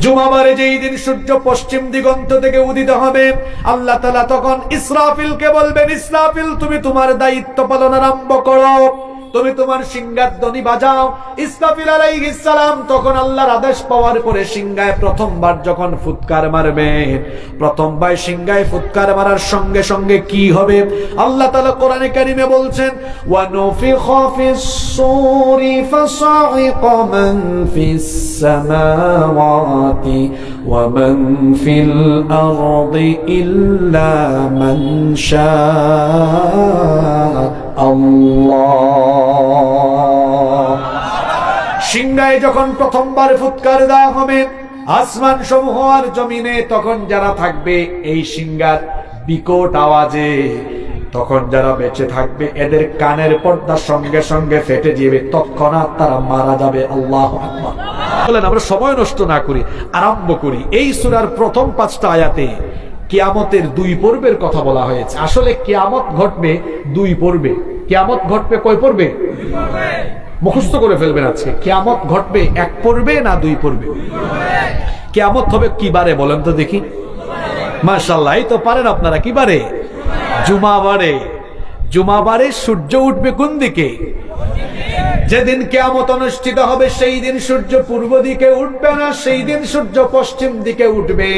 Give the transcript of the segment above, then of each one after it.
জুমাবারে যেই দিন সূর্য পশ্চিম দিগন্ত থেকে উদিত হবে, আল্লাহ তাআলা তখন ইসরাফিলকে বলবেন, ইসরাফিল তুমি তোমার দায়িত্ব পালন আরম্ভ করো, তুমি তোমার সিংহার ধ্বনি বাজাও। ইসরাফিল আলাইহিস সালাম তখন আল্লাহর আদেশ পাওয়ার পরে সিংহায় প্রথমবার যখন ফুৎকার মারবে, প্রথমবার সিংহায় ফুৎকার মারার সঙ্গে সঙ্গে কি হবে? আল্লাহ তাআলা কোরআনে কারিমে বলছেন, ওয়া নুফিখা ফিস সূরি ফাসাইকা মান ফিস সামাওয়াতি ওয়া মান ফিল আরদি ইল্লা মান শাআ আল্লাহ। সিংহায় যখন প্রথমবার ফুৎকার দেওয়া হবে, আসমান সমূহ আর জমিনে তখন যারা থাকবে এই সিংহার বিকট আওয়াজে, তখন যারা বেঁচে থাকবে এদের কানের পর্দা সঙ্গে সঙ্গে ফেটে যাবে, তৎক্ষণাৎ তারা মারা যাবে। আল্লাহু আকবার। বলেন আমরা সময় নষ্ট না করি, আরম্ভ করি। এই সূরার প্রথম 5টা আয়াতে কিয়ামতের 2 পর্বের কথা বলা হয়েছে। আসলে কিয়ামত ঘটবে 2 পর্বে। কিয়ামত ঘটবে কয় পর্বে? 2 পর্বে। মুখস্থ করে ফেলবেন আজকে। কিয়ামত ঘটবে 1 পর্বে না 2 পর্বে? 2 পর্বে। কিয়ামত হবে কি বারে বলেন তো দেখি? মাশাআল্লাহ, এই তো পারেন আপনারা। কি বারে? জুমাবারে। জুমাবারে সূর্য উঠবে কোন দিকে? যেদিন কিয়ামত অনুষ্ঠিত হবে সেই দিন সূর্য পূর্ব দিকে উঠবে না, সেই দিন সূর্য পশ্চিম দিকে উঠবে।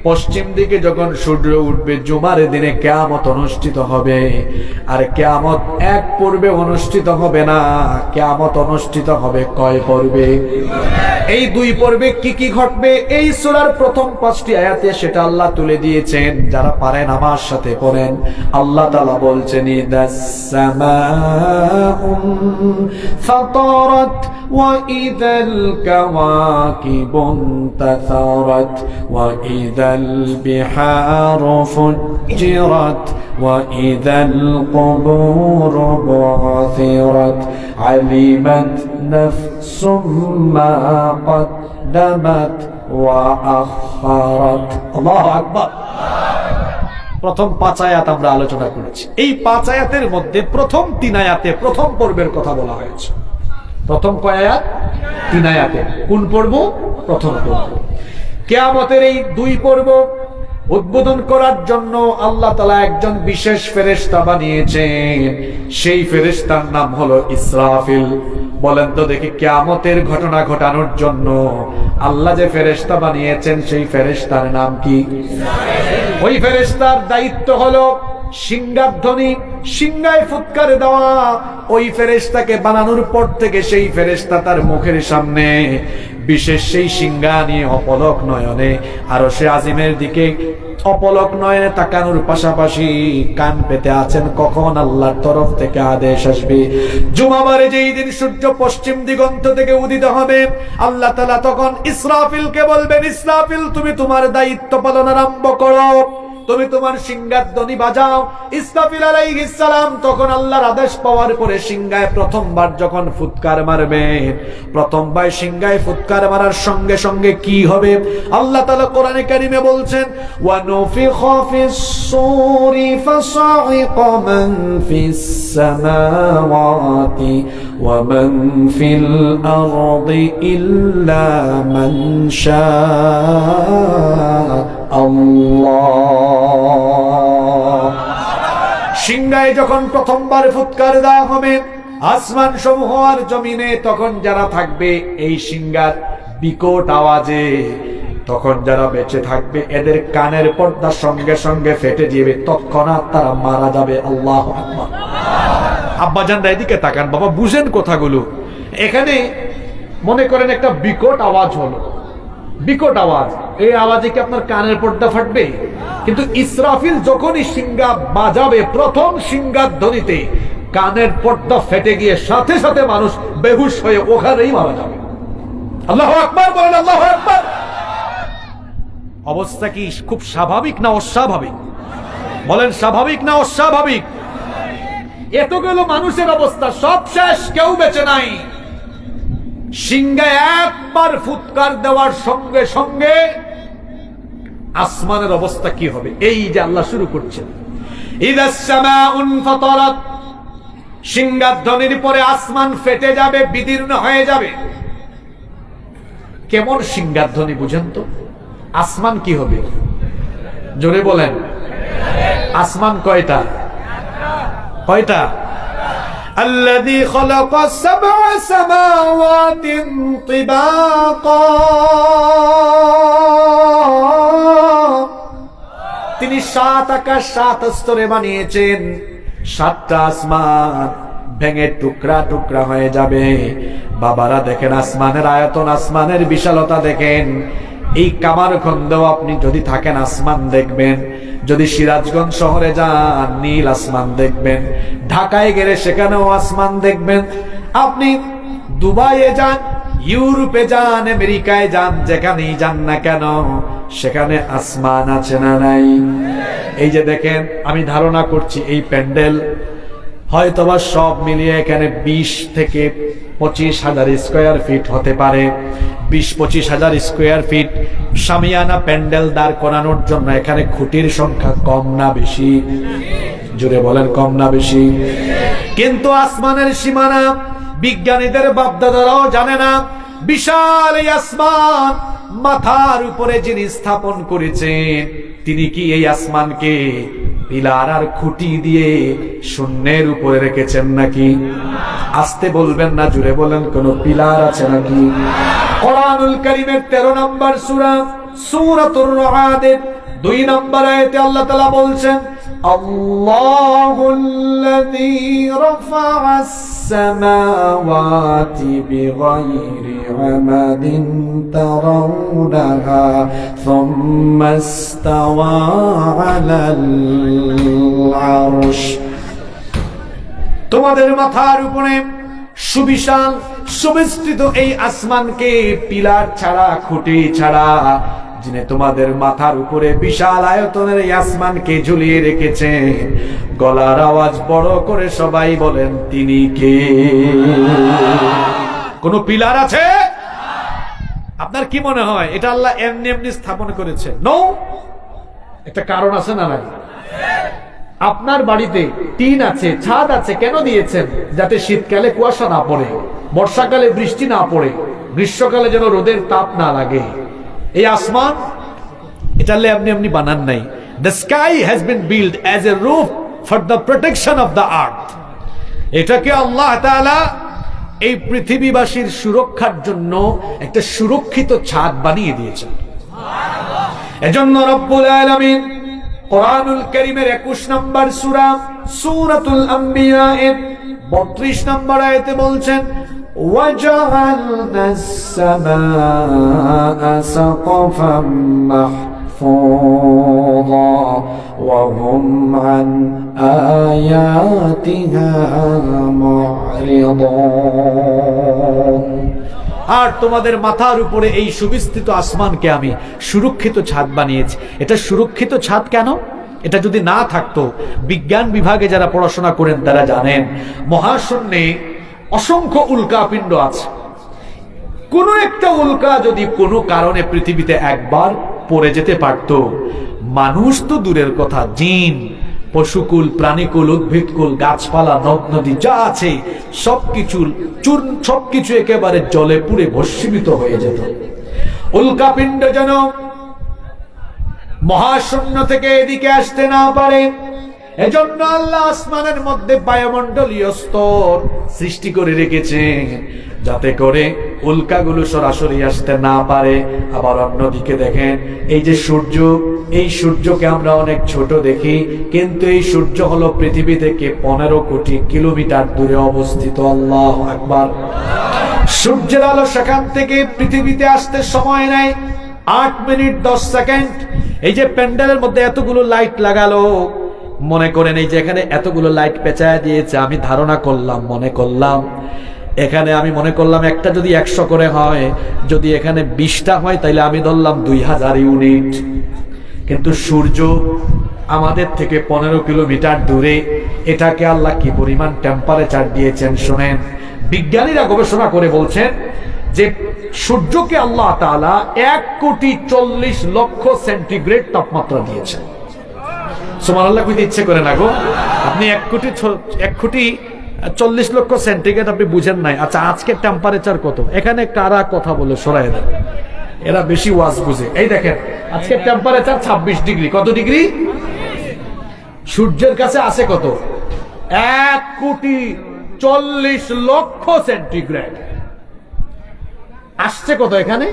পশ্চিম দিকে যখন সূর্য উঠবে জুমার দিনে কিয়ামত অনুষ্ঠিত হবে। আর কিয়ামত 1 পর্বে অনুষ্ঠিত হবে না, কিয়ামত অনুষ্ঠিত হবে কয় পর্বে? এই 2 পর্বে কি কি ঘটবে এই সূরার প্রথম 5টি আয়াতে সেটা আল্লাহ তুলে দিয়েছেন। যারা পারেন আমার সাথে পড়েন। আল্লাহ তাআলা বলছেন, ইদাস সামাউন ফাতারাত ওয়া ইদাল কাওয়াকিবুন তাসারাত ওয়া ইদাল বিহারু ফুজ্জিরাত ওয়া ইদাল কুবুরু বু'থিরাত আলিমাত নাফসুম মা قدمت وأخرت। আল্লাহু আকবার। প্রথম 5 আয়াত আমরা আলোচনা করেছি। এই 5 আয়াতের মধ্যে প্রথম 3 আয়াতে প্রথম পর্বের কথা বলা হয়েছে। প্রথম কয় আয়াত? 3 আয়াতে। কোন পর্ব? প্রথম পর্ব। কিয়ামতের এই 2 পর্ব উদ্বোধন করার জন্য আল্লাহ তাআলা একজন বিশেষ ফেরেশতা বানিয়েছেন। সেই ফেরেশতার নাম হলো ইসরাফিল। বলেন তো দেখি, কিয়ামতের ঘটনা ঘটানোর জন্য আল্লাহ যে ফেরেশতা বানিয়েছেন সেই ফেরেশতার নাম কি? ইসরাফিল। ওই ফেরেশতার দায়িত্ব হলো সিংহার ধ্বনি, সিংহায় ফুৎকার দেওয়া। ওই ফেরেশতাকে বানানোর পর থেকে সেই ফেরেশতা তার মুখের সামনে বিশেষ সেই সিংহা নিয়ে অপলক নয়নে আরশে আজিমের দিকে অপলক নয়নে তাকানোর পাশাপাশি কান পেতে আছেন কখন আল্লাহর তরফ থেকে আদেশ আসবে। জুমাবারে যেই দিন সূর্য পশ্চিম দিগন্ত থেকে উদিত হবে, আল্লাহ তাআলা তখন ইসরাফিলকে বলবেন, ইসরাফিল তুমি তোমার দায়িত্ব পালন আরম্ভ করো, তুমি তোমার সিংহার ধ্বনি বাজাও। ইসরাফিল আলাইহিস সালাম তখন আল্লাহর আদেশ পাওয়ার পরে সিংহায় প্রথমবার যখন ফুৎকার মারবে, প্রথমবার সিংহায় ফুৎকার মারার সঙ্গে সঙ্গে কি হবে? আল্লাহ তাআলা কোরআনে কারিমে বলছেন, ওয়া নুফিখা ফিস সূরি ফাসাইকা মান ফিস সামাওয়াতি ওয়া মান ফিল আরদি ইল্লা মান শাআ আল্লাহ। সিংহায় যখন প্রথমবার ফুৎকার দেওয়া হবে, আসমান সমূহ আর জমিনে তখন যারা থাকবে এই সিংহার বিকট আওয়াজে, তখন যারা বেঁচে থাকবে এদের কানের পর্দা সঙ্গে সঙ্গে ফেটে যাবে, তৎক্ষণাৎ তারা মারা যাবে। আল্লাহু আকবার। আব্বাজানরা এদিকে তাকান, বাবা বুঝেন কথাগুলো। এখানে মনে করেন একটা বিকট আওয়াজ হলো, বিকট আওয়াজ। এই আওয়াজে কি আপনার কানের পর্দা ফাটবে? কিন্তু ইসরাফিল যখনই সিংহা বাজাবে, প্রথম সিংহার ধ্বনিতে কানের পর্দা ফেটে গিয়ে সাথে সাথে মানুষ বেহুশ হয়ে ওখানেই মারা যাবে। আল্লাহু আকবার বলেন, আল্লাহু আকবার। অবস্থা কি খুব স্বাভাবিক না অস্বাভাবিক? বলেন স্বাভাবিক না অস্বাভাবিক? এতগুলো মানুষের অবস্থা, সব শেষ, কেউ বেঁচে নাই। সিংহায় একবার ফুৎকার দেওয়ার সঙ্গে সঙ্গে আসমানের অবস্থা কি হবে? এই যে আল্লাহ শুরু করছেন, ইদাস সামাউন ফাতারাত। সিংহার ধ্বনির পরে আসমান ফেটে যাবে, বিদীর্ণ হয়ে যাবে। কেমন সিংহার ধ্বনি বুঝেন তো? আসমান কি হবে? জোরে বলেন। আসমান কয়টা? কয়টা? الذي خلق سبع سماوات طباقا তিনি 7 আকাশ 7 স্তরে বানিয়েছেন। 7টা আসমান ভেঙে টুকরা টুকরা হয়ে যাবে। বাবারা দেখেন আসমানের আয়তন, আসমানের বিশালতা দেখেন। এই কামারখন্দেও আপনি যদি থাকেন আসমান দেখবেন, যদি সিরাজগঞ্জ শহরে যান নীল আসমান দেখবেন, ঢাকায় গেলে সেখানেও আসমান দেখবেন। আপনি দুবাইয়ে যান, ইউরোপে যান, আমেরিকায় যান, যেখানেই যান না কেন সেখানে আসমান আছে না নাই? এই যে দেখেন, আমি ধারণা করছি এই প্যান্ডেল হয়তোবা সব মিলিয়ে এখানে 20 থেকে 25,000 স্কয়ার ফিট হতে পারে। 20-25,000 স্কয়ার ফিট শামিয়ানা প্যান্ডেল দাঁড় করানোর জন্য এখানে খুঁটির সংখ্যা কম না বেশি? জোরে বলেন, কম না বেশি? কিন্তু আসমানের সীমানা বিজ্ঞানীদের বাপদাদারাও জানে না। বিশাল এই আসমান মাথার উপরে যিনি স্থাপন করেছেন তিনি কি এই আসমানকে পিলার আর খুঁটি দিয়ে শূন্যের উপরে রেখেছেন নাকি? আস্তে বলবেন না, জুড়ে বলেন, কোন পিলার আছে নাকি? কোরআনুল কারীমের 13 নম্বর সূরা সূরাতুর রা'দের 2 নম্বর আয়াতে আল্লাহ তাআলা বলছেন, আল্লাহুল্লাযী রাফা'আস সামাওয়াতি বিগাইরি আমাদিন তারাউনাহা সুম্মা ইসতাওয়া আলাল আরশ। তোমাদের মাথার উপরে সুবিশাল সুবিস্তৃত এই আসমানকে পিলার ছাড়া, খুঁটি ছাড়া যিনি তোমাদের মাথার উপরে বিশাল আয়তনের এই আসমানকে ঝুলিয়ে রেখেছে, গলার আওয়াজ বড় করে সবাই বলেন, তিনি কে? কোন পিলার আছে? আপনার কি মনে হয় এটা আল্লাহ এমনি এমনি স্থাপন করেছে? নো, একটা কারণ আছে না নাই? আপনার বাড়িতে টিন আছে, ছাদ আছে, কেন দিয়েছেন? যাতে শীতকালে কুয়াশা না পড়ে, বর্ষাকালে বৃষ্টি না পড়ে, গ্রীষ্মকালে যেন রোদের তাপ না লাগে। এই আসমান এটা আল্লাহ এমনি এমনি বানান নাই। The sky has been built as a roof for the protection of the earth. এটাকে আল্লাহ তাআলা এই পৃথিবীবাসীর সুরক্ষার জন্য একটা সুরক্ষিত ছাদ বানিয়ে দিয়েছেন। এজন্য রব্বুল আলামিন কোরআনুল কারীমের 21 নম্বর সূরা সূরাতুল আম্বিয়া এর 32 নম্বর আয়াতে বলছেন, وَجَعَلْنَا السَّمَاءَ سَقْفًا مَحْفُوظًا وَهُمْ عَنْ آيَاتِهَا مُعْرِضُونَ। আর তোমাদের মাথার উপরে এই সুবিস্তৃত আসমানকে আমি সুরক্ষিত ছাদ বানিয়েছি। এটা সুরক্ষিত ছাদ কেন? এটা যদি না থাকতো, বিজ্ঞান বিভাগে যারা পড়াশোনা করেন তারা জানেন মহাশূন্যে অসংখ্য উল্কাপিণ্ড আছে। কোন একটা উল্কা যদি কোনো কারণে পৃথিবীতে একবার পড়ে যেতে পারত, মানুষ তো দূরের কথা, জিন, পশুকুল, প্রাণীকুল, উদ্ভিদকুল, গাছপালা, নদ নদী যা আছে সবকিছু একেবারে জলে পুড়ে ভস্মীভূত হয়ে যেত। উল্কাপিণ্ড যেন মহাশূন্য থেকে এদিকে আসতে না পারে, এজন্য আল্লাহ আসমানের মধ্যে বায়ুমণ্ডলীয় স্তর সৃষ্টি করে রেখেছেন যাতে করে উল্কাগুলো সরাসরি আসতে না পারে। আবার অন্যদিকে দেখেন, এই যে সূর্য, এই সূর্যকে আমরা অনেক ছোট দেখি, কিন্তু এই সূর্য হলো পৃথিবী থেকে 15 কোটি কিলোমিটার দূরে অবস্থিত। আল্লাহু আকবার। সূর্যের আলো সেখান থেকে পৃথিবীতে আসতে সময় নেয় 8 মিনিট 10 সেকেন্ড। এই যে প্যান্ডেলের মধ্যে এতগুলো লাইট লাগালো, মনে করেন এই যে এখানে এতগুলো লাইট পেঁচায় দিয়েছে, আমি ধারণা করলাম, মনে করলাম একটা যদি 100 করে হয়, যদি এখানে 20টা হয় তাইলে আমি ধরলাম 2000 ইউনিট। কিন্তু সূর্য আমাদের থেকে 15 কিলোমিটার দূরে, এটাকে আল্লাহ কি পরিমাণ টেম্পারেচার দিয়েছেন শোনেন। বিজ্ঞানীরা গবেষণা করে বলছেন যে সূর্যকে আল্লাহ তাআলা 1,40,00,000 সেন্টিগ্রেড তাপমাত্রা দিয়েছেন। সুবহানাল্লাহ, কইতে ইচ্ছে করে না গো। আপনি 1 কোটি 40 লক্ষ সেন্টিগ্রেড আপনি বুঝেন নাই। আচ্ছা আজকের টেম্পারেচার কত? এখানে কারা কথা বলে সরাই দেন, এরা বেশি ওয়াজ বুঝে। এই দেখেন আজকের টেম্পারেচার 26 ডিগ্রি। কত ডিগ্রি? সূর্যের কাছে আছে কত? 1,40,00,000 সেন্টিগ্রেড। আসছে কত এখানে?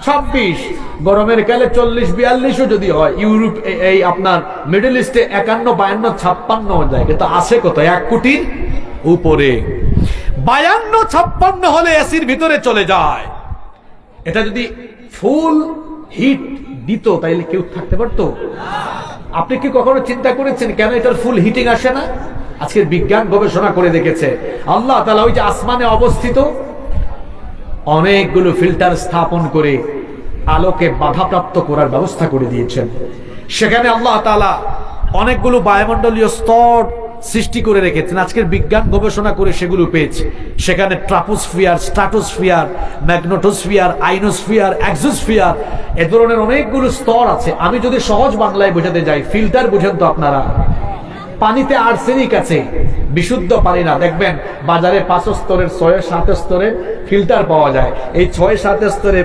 26। গরমের কালে 40-42 যদি হয়, ইউরোপ এই আপনার মিডল ইস্টে 51, 52, 56 যায়, কিন্তু আসে কত? 1 কোটির উপরে। 52, 56 হলে এসির ভিতরে চলে যায়। এটা যদি ফুল হিট দিত তাইলে কেউ থাকতে পারতো? আপনি কি কখনো চিন্তা করেছেন কেন এটার ফুল হিটিং আসে না? আজকের বিজ্ঞান গবেষণা করে দেখেছে আল্লাহ তাআলা ওই যে আসমানে অবস্থিত অনেকগুলো ফিল্টার স্থাপন করে আলোকে বাধাপ্রাপ্ত করার ব্যবস্থা করে দিয়েছেন। সেখানে আল্লাহ তাআলা অনেকগুলো বায়ুমণ্ডলীয় স্তর সৃষ্টি করে রেখেছেন। আজকের বিজ্ঞান গবেষণা করে সেগুলো পেয়েছে। সেখানে ট্রাপোস্ফিয়ার, স্ট্রাটোস্ফিয়ার, ম্যাগনেটোস্ফিয়ার, আইনোস্ফিয়ার, এক্সোস্ফিয়ার, এ ধরনের অনেকগুলো স্তর আছে। আমি যদি সহজ বাংলায় বোঝাতে যাই, ফিল্টার বুঝেন তো আপনারা? পানিতে আর্সেনিক আছে, বিশুদ্ধ পানি না। দেখবেন বাজারে 5 স্তরের, 6-7 স্তরের ফিল্টার পাওয়া যায়। এই 6-7 স্তরে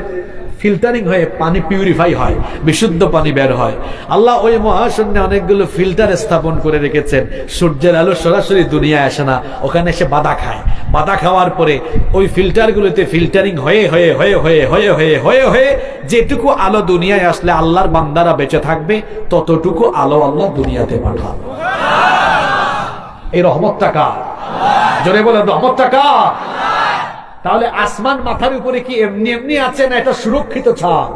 ফিল্টারিং হয়ে পানি পিউরিফাই হয়, বিশুদ্ধ পানি বের হয়। আল্লাহ ওই মহাশূন্যে অনেকগুলো ফিল্টার স্থাপন করে রেখেছেন। সূর্যের আলো সরাসরি দুনিয়ায় আসে না, ওখানে এসে বাধা খায়। বাধা খাওয়ার পরে ওই ফিল্টারগুলোতে ফিল্টারিং হয়ে হয়ে হয়ে হয়ে হয়ে হয়ে হয়ে হয়ে যেটুকু আলো দুনিয়ায় আসলে আল্লাহর বান্দারা বেঁচে থাকবে, ততটুকু আলো আল্লাহ দুনিয়াতে পাঠান। এই রহমতটা কার? জোরে বলেন, রহমতটা কার? তাহলে আসমান মাথার উপরে কি এমনি এমনি আছে না এটা সুরক্ষিত ছাদ?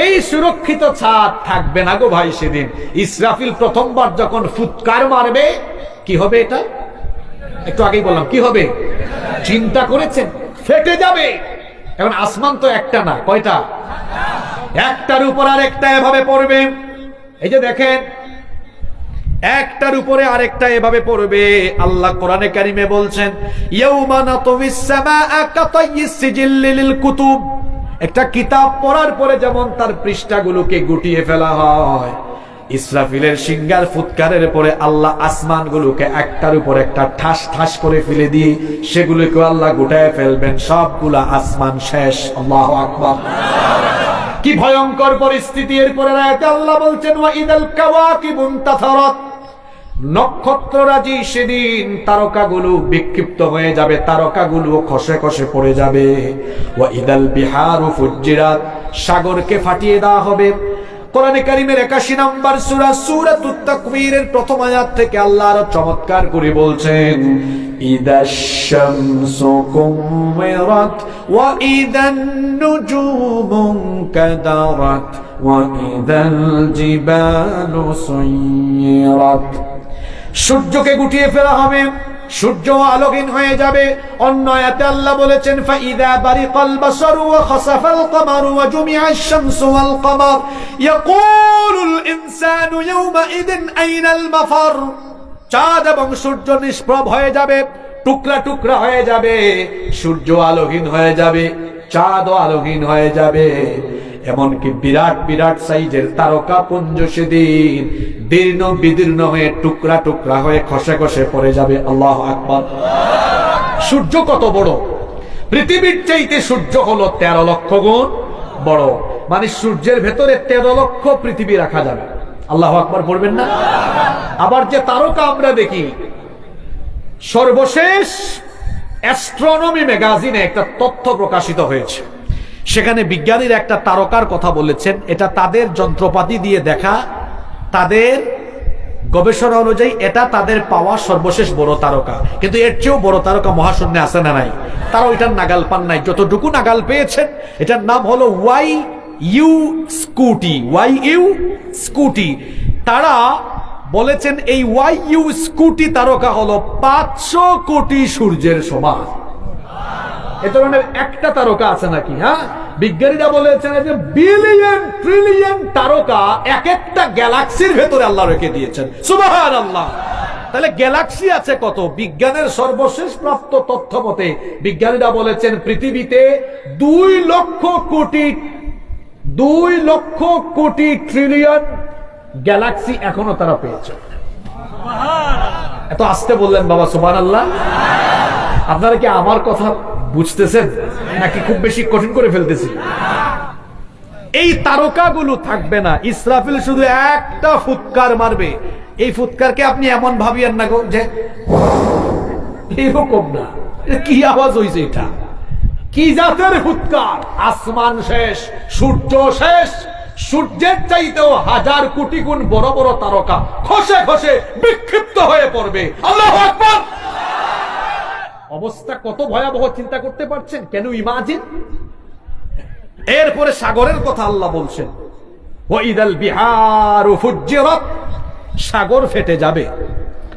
এই সুরক্ষিত ছাদ থাকবে না গো ভাই। সেদিন ইসরাফিল প্রথমবার যখন ফুৎকার মারবে, কি হবে? এটা একটু আগেই বললাম, কি হবে? চিন্তা করেছেন? ফেটে যাবে। এখন আসমান তো একটা না, কয়টা? একটার উপর আর একটা এভাবে পড়বে। এই যে দেখেন, একটার উপরে আরেকটা এভাবে পড়বে। আল্লাহ কোরআনে কারিমে বলছেন, ইয়াউমা নাতমিস সামাআ কাতাইয়িস সিজিল্লি লিল কুতুব। একটা কিতাব পড়ার পরে যেমন তার পৃষ্ঠাগুলোকে গুটিয়ে ফেলা হয়, ইসরাফিলের সিংহার ফুৎকারের পরে আল্লাহ আসমানগুলোকে একটার উপর একটা ঠাস ঠাস করে ফেলে দিয়ে সেগুলোকে আল্লাহ গুটায় ফেলবেন। সবগুলা আসমান শেষ। আল্লাহু আকবার। কি ভয়ঙ্কর পরিস্থিতি! এরপরে আয়াতে আল্লাহ বলছেন, ওয়া ইদাল কাওয়াকিবু ইনতাসারাত। নক্ষত্ররাজি সেদিন তারকাগুলো বিক্ষিপ্ত হয়ে যাবে, তারকাগুলো খসে খসে পড়ে যাবে। ওয়া ইদাল বিহারু ফুজ্জিরাত। সাগরকে ফাটিয়ে দেওয়া হবে। কোরআনে কারীমের 81 নম্বর সূরা সূরাতুত তাকবীরের প্রথম আয়াত থেকে আল্লাহ আরো চমৎকার করে বলছেন, ইদাশ শামসু কুওয়ারাত ওয়া ইদান নুজুমু কাদারাত ওয়া ইদাল জিবালু সুয়িরাত। সূর্যকে গুটিয়ে ফেলা হবে, সূর্য আলোকহীন হয়ে যাবে। অন্য আয়াতে আল্লাহ বলেছেন, ফাইদা বারিকাল বাসারু ওয়া খাসাফাল কামারু ওয়া জুমিআশ শামসু ওয়াল কামার ইয়াকুলুল ইনসানু ইয়াওমাইদিন আইনাল মাফার। চাঁদ এবং সূর্য নিষ্প্রভ হয়ে যাবে, টুকরা টুকরা হয়ে যাবে। সূর্য আলোকহীন হয়ে যাবে, চাঁদও আলোকহীন হয়ে যাবে। এমনকি বিরাট বিরাট সাইজের তারকা পুঞ্জ সেদিন দীর্ণ বিদীর্ণ হয়ে টুকরা টুকরা হয়ে খসে খসে পড়ে যাবে। আল্লাহু আকবার। সূর্য কত বড়! পৃথিবীর চাইতে সূর্য হলো 13 লক্ষ গুণ বড়। মানে সূর্যের ভেতরে 13 লক্ষ পৃথিবী রাখা যাবে। আল্লাহু আকবার পড়বেন না? আবার যে তারকা আমরা দেখি, সর্বশেষ অ্যাস্ট্রোনমি ম্যাগাজিনে একটা তথ্য প্রকাশিত হয়েছে। সেখানে বিজ্ঞানীরা একটা তারকার কথা বলেছেন। এটা তাদের যন্ত্রপাতি দিয়ে দেখা, তাদের গবেষণা অনুযায়ী এটা তাদের পাওয়া সর্বশেষ বড় তারকা। কিন্তু এর চেয়েও বড় তারকা মহাশূন্যে আছে না নাই? তারা ওইটার নাগাল পান নাই। যতটুকু নাগাল পেয়েছেন, এটার নাম হলো ওয়াই-ইউ স্কুটি। Y-you scooty. তারা বলেছেন এই ওয়াই-ইউ স্কুটি তারকা হলো 500 কোটি সূর্যের সমান। এ ধরনের একটা তারকা আছে নাকি? হ্যাঁ, বিজ্ঞানীরা বলেছেন যে বিলিয়ন ট্রিলিয়ন তারকা এক একটা গ্যালাক্সির ভেতরে আল্লাহ রেখে দিয়েছেন। সুবহানাল্লাহ। তাহলে গ্যালাক্সি আছে কত? বিজ্ঞানের সর্বশেষ প্রাপ্ত তথ্য মতে বিজ্ঞানীরা বলেছেন পৃথিবীতে 2 লক্ষ কোটি ট্রিলিয়ন গ্যালাক্সি এখনো তারা পেয়েছে। এত আস্তে বললেন বাবা সুবহানাল্লাহ। আপনারা কি আমার কথা বুঝতেছেন নাকি খুব বেশি কঠিন করে ফেলতেছি? এই তারকাগুলো থাকবে না, ইসরাফিল শুধু একটা ফুৎকার মারবে। এই ফুৎকারকে আপনি এমন ভাবিয়েন না গো যে এরকম না, কি আওয়াজ হইছে, এটা কি জাতের ফুৎকার? আসমান শেষ, সূর্য শেষ, সূর্যের চাইতেও হাজার কোটি গুণ বড় বড় তারকা খসে খসে বিক্ষিপ্ত হয়ে পড়বে। আল্লাহু আকবার। অবস্থা কত ভয়াবহ চিন্তা করতে পারছেন? কেন ইমাজিন। এরপরে সাগরের কথা আল্লাহ বলছেন, ওয়াইদাল বিহারু ফুজ্জিরাত, সাগর ফেটে যাবে।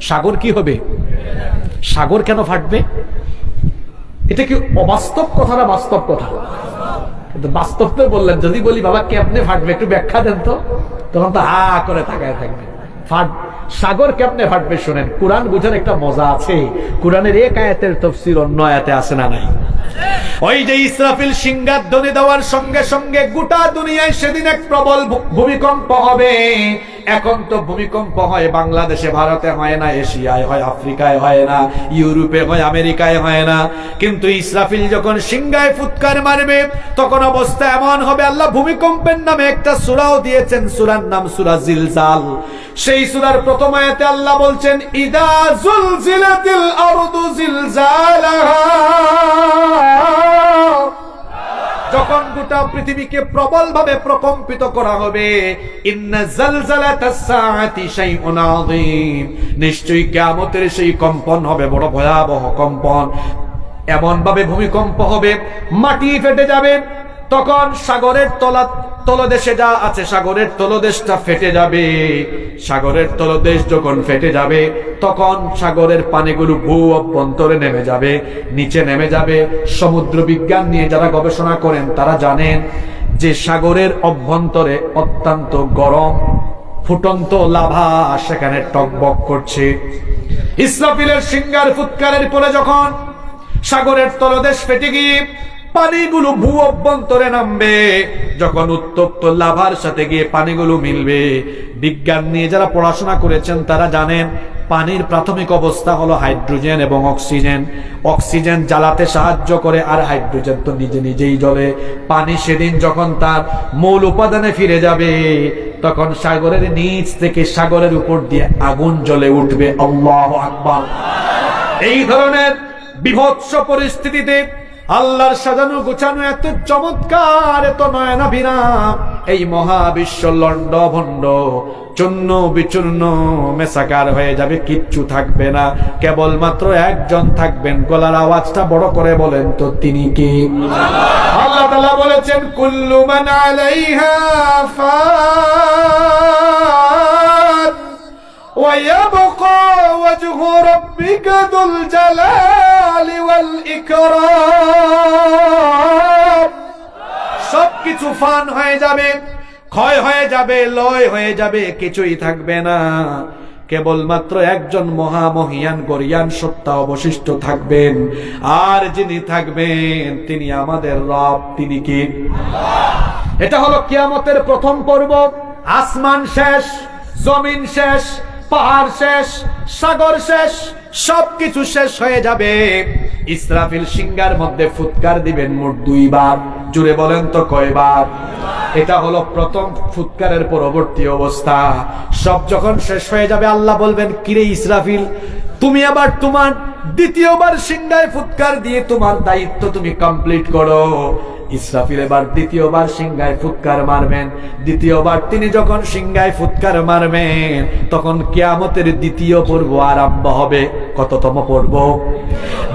সাগর কি হবে? সাগর কেন ফাটবে? এটা কি অবাস্তব কথা না বাস্তব কথা? কিন্তু বাস্তব তো বললেন। যদি বলি বাবা কেমনে ফাটবে একটু ব্যাখ্যা দেন তো, তখন তো হা করে তাকায় থাকবে। সাগর কেমনে ফাটবে শুনেন। কুরআন বুঝার একটা মজা আছে। কুরআনের এক আয়াতের তাফসীর অন্য আয়াতে আছে না নাই? ওই যে ইসরাফিল সিংহার ধ্বনি দেওয়ার সঙ্গে সঙ্গে গোটা দুনিয়ায় সেদিন এক প্রবল ভূমিকম্প হবে। এখন তো ভূমিকম্প হয় বাংলাদেশে, ভারতে হয় না, এশিয়ায় হয়, আফ্রিকায় হয় না, ইউরোপে হয়, আমেরিকায় হয় না। কিন্তু ইসরাফিল যখন সিংহায় ফুৎকার মারবে তখন অবস্থা এমন হবে। আল্লাহ ভূমিকম্পের নামে একটা সূরাও দিয়েছেন, সূরার নাম সূরা জিলজাল। সেই সূরার প্রথম আয়াতে আল্লাহ বলছেন, ইদা জুলজিলাতিল আরদু জিলজালাহা, যখন গোটা পৃথিবীকে প্রবল ভাবে প্রকম্পিত করা হবে। ইন্না জালজালাতাস সাআতি শাইউন আযীম, নিশ্চয়ই কিয়ামতের সেই কম্পন হবে বড় ভয়াবহ কম্পন। এমন ভাবে ভূমিকম্প হবে মাটি ফেটে যাবে। তখন সাগরের তলদেশে যা আছে, সাগরের তলদেশটা ফেটে যাবে। সাগরের তলদেশ যখন ফেটে যাবে তখন সাগরের পানিগুলো ভূ অভ্যন্তরে নেমে যাবে, নিচে নেমে যাবে। সমুদ্র বিজ্ঞান নিয়ে যারা গবেষণা করেন তারা জানেন যে সাগরের অভ্যন্তরে অত্যন্ত গরম ফুটন্ত লাভা সেখানে টকবক করছে। ইসরাফিলের সিংহার ফুৎকারের পরে যখন সাগরের তলদেশ ফেটে গিয়ে পানিগুলো ভূ অভ্যন্তরে নামবে, যখন উত্তপ্ত লাভার সাথে গিয়ে পানিগুলো মিলবে, বিজ্ঞান নিয়ে যারা পড়াশোনা করেছেন তারা জানেন পানির প্রাথমিক অবস্থা হলো হাইড্রোজেন এবং অক্সিজেন। অক্সিজেন জ্বালাতে সাহায্য করে আর হাইড্রোজেন তো নিজে নিজেই জ্বলে। পানি সেদিন যখন তার মূল উপাদানে ফিরে যাবে তখন সাগরের নিচ থেকে সাগরের উপর দিয়ে আগুন জ্বলে উঠবে। আল্লাহু আকবার। এই ধরনের বিভৎস পরিস্থিতিতে আল্লাহর সাজানো গোছানো এত চমৎকার, এত নয়নাভিরাম এই মহাবিশ্ব লন্ড ভন্ড চূর্ণ বিচূর্ণ মেসাকার হয়ে যাবে, কিচ্ছু থাকবে না। কেবলমাত্র একজন থাকবেন। গলার আওয়াজটা বড় করে বলেন তো তিনি কি? আল্লাহ তাআলা বলেছেন, কুল্লু মান আলাইহা ফান ওয়া ইয়াবকা ওয়াজহু রাব্বিকা যুল জালালি ওয়াল ইকরাম। সবকিছু ফান হয়ে যাবে, ক্ষয় হয়ে যাবে, লয় হয়ে যাবে, কিছুই থাকবে না। কেবলমাত্র একজন মহামহিয়ান গরিয়ান সত্তা অবশিষ্ট থাকবেন। আর যিনি থাকবেন তিনি আমাদের রব। তিনি কি? এটা হলো কিয়ামতের প্রথম পর্ব। আসমান শেষ, জমিন শেষ, পাহাড় শেষ, সাগর শেষ, সবকিছু শেষ হয়ে যাবে। ইসরাফিল সিংহার মধ্যে ফুৎকার দিবেন মোট 2 বার। জুড়ে বলেন তো কয়বার? এটা হলো প্রথম ফুৎকারের পরবর্তী অবস্থা। সব যখন শেষ হয়ে যাবে আল্লাহ বলবেন, কিরে ইসরাফিল, তুমি আবার তোমার দ্বিতীয়বার সিংহায় ফুৎকার দিয়ে তোমার দায়িত্ব তুমি কমপ্লিট করো। ইসরাফিল এবার দ্বিতীয়বার সিংহায় ফুৎকার মারবেন। দ্বিতীয়বার তিনি যখন সিংহায় ফুৎকার মারবেন তখন কিয়ামতের দ্বিতীয় পর্ব আরম্ভ হবে। কততম পর্ব?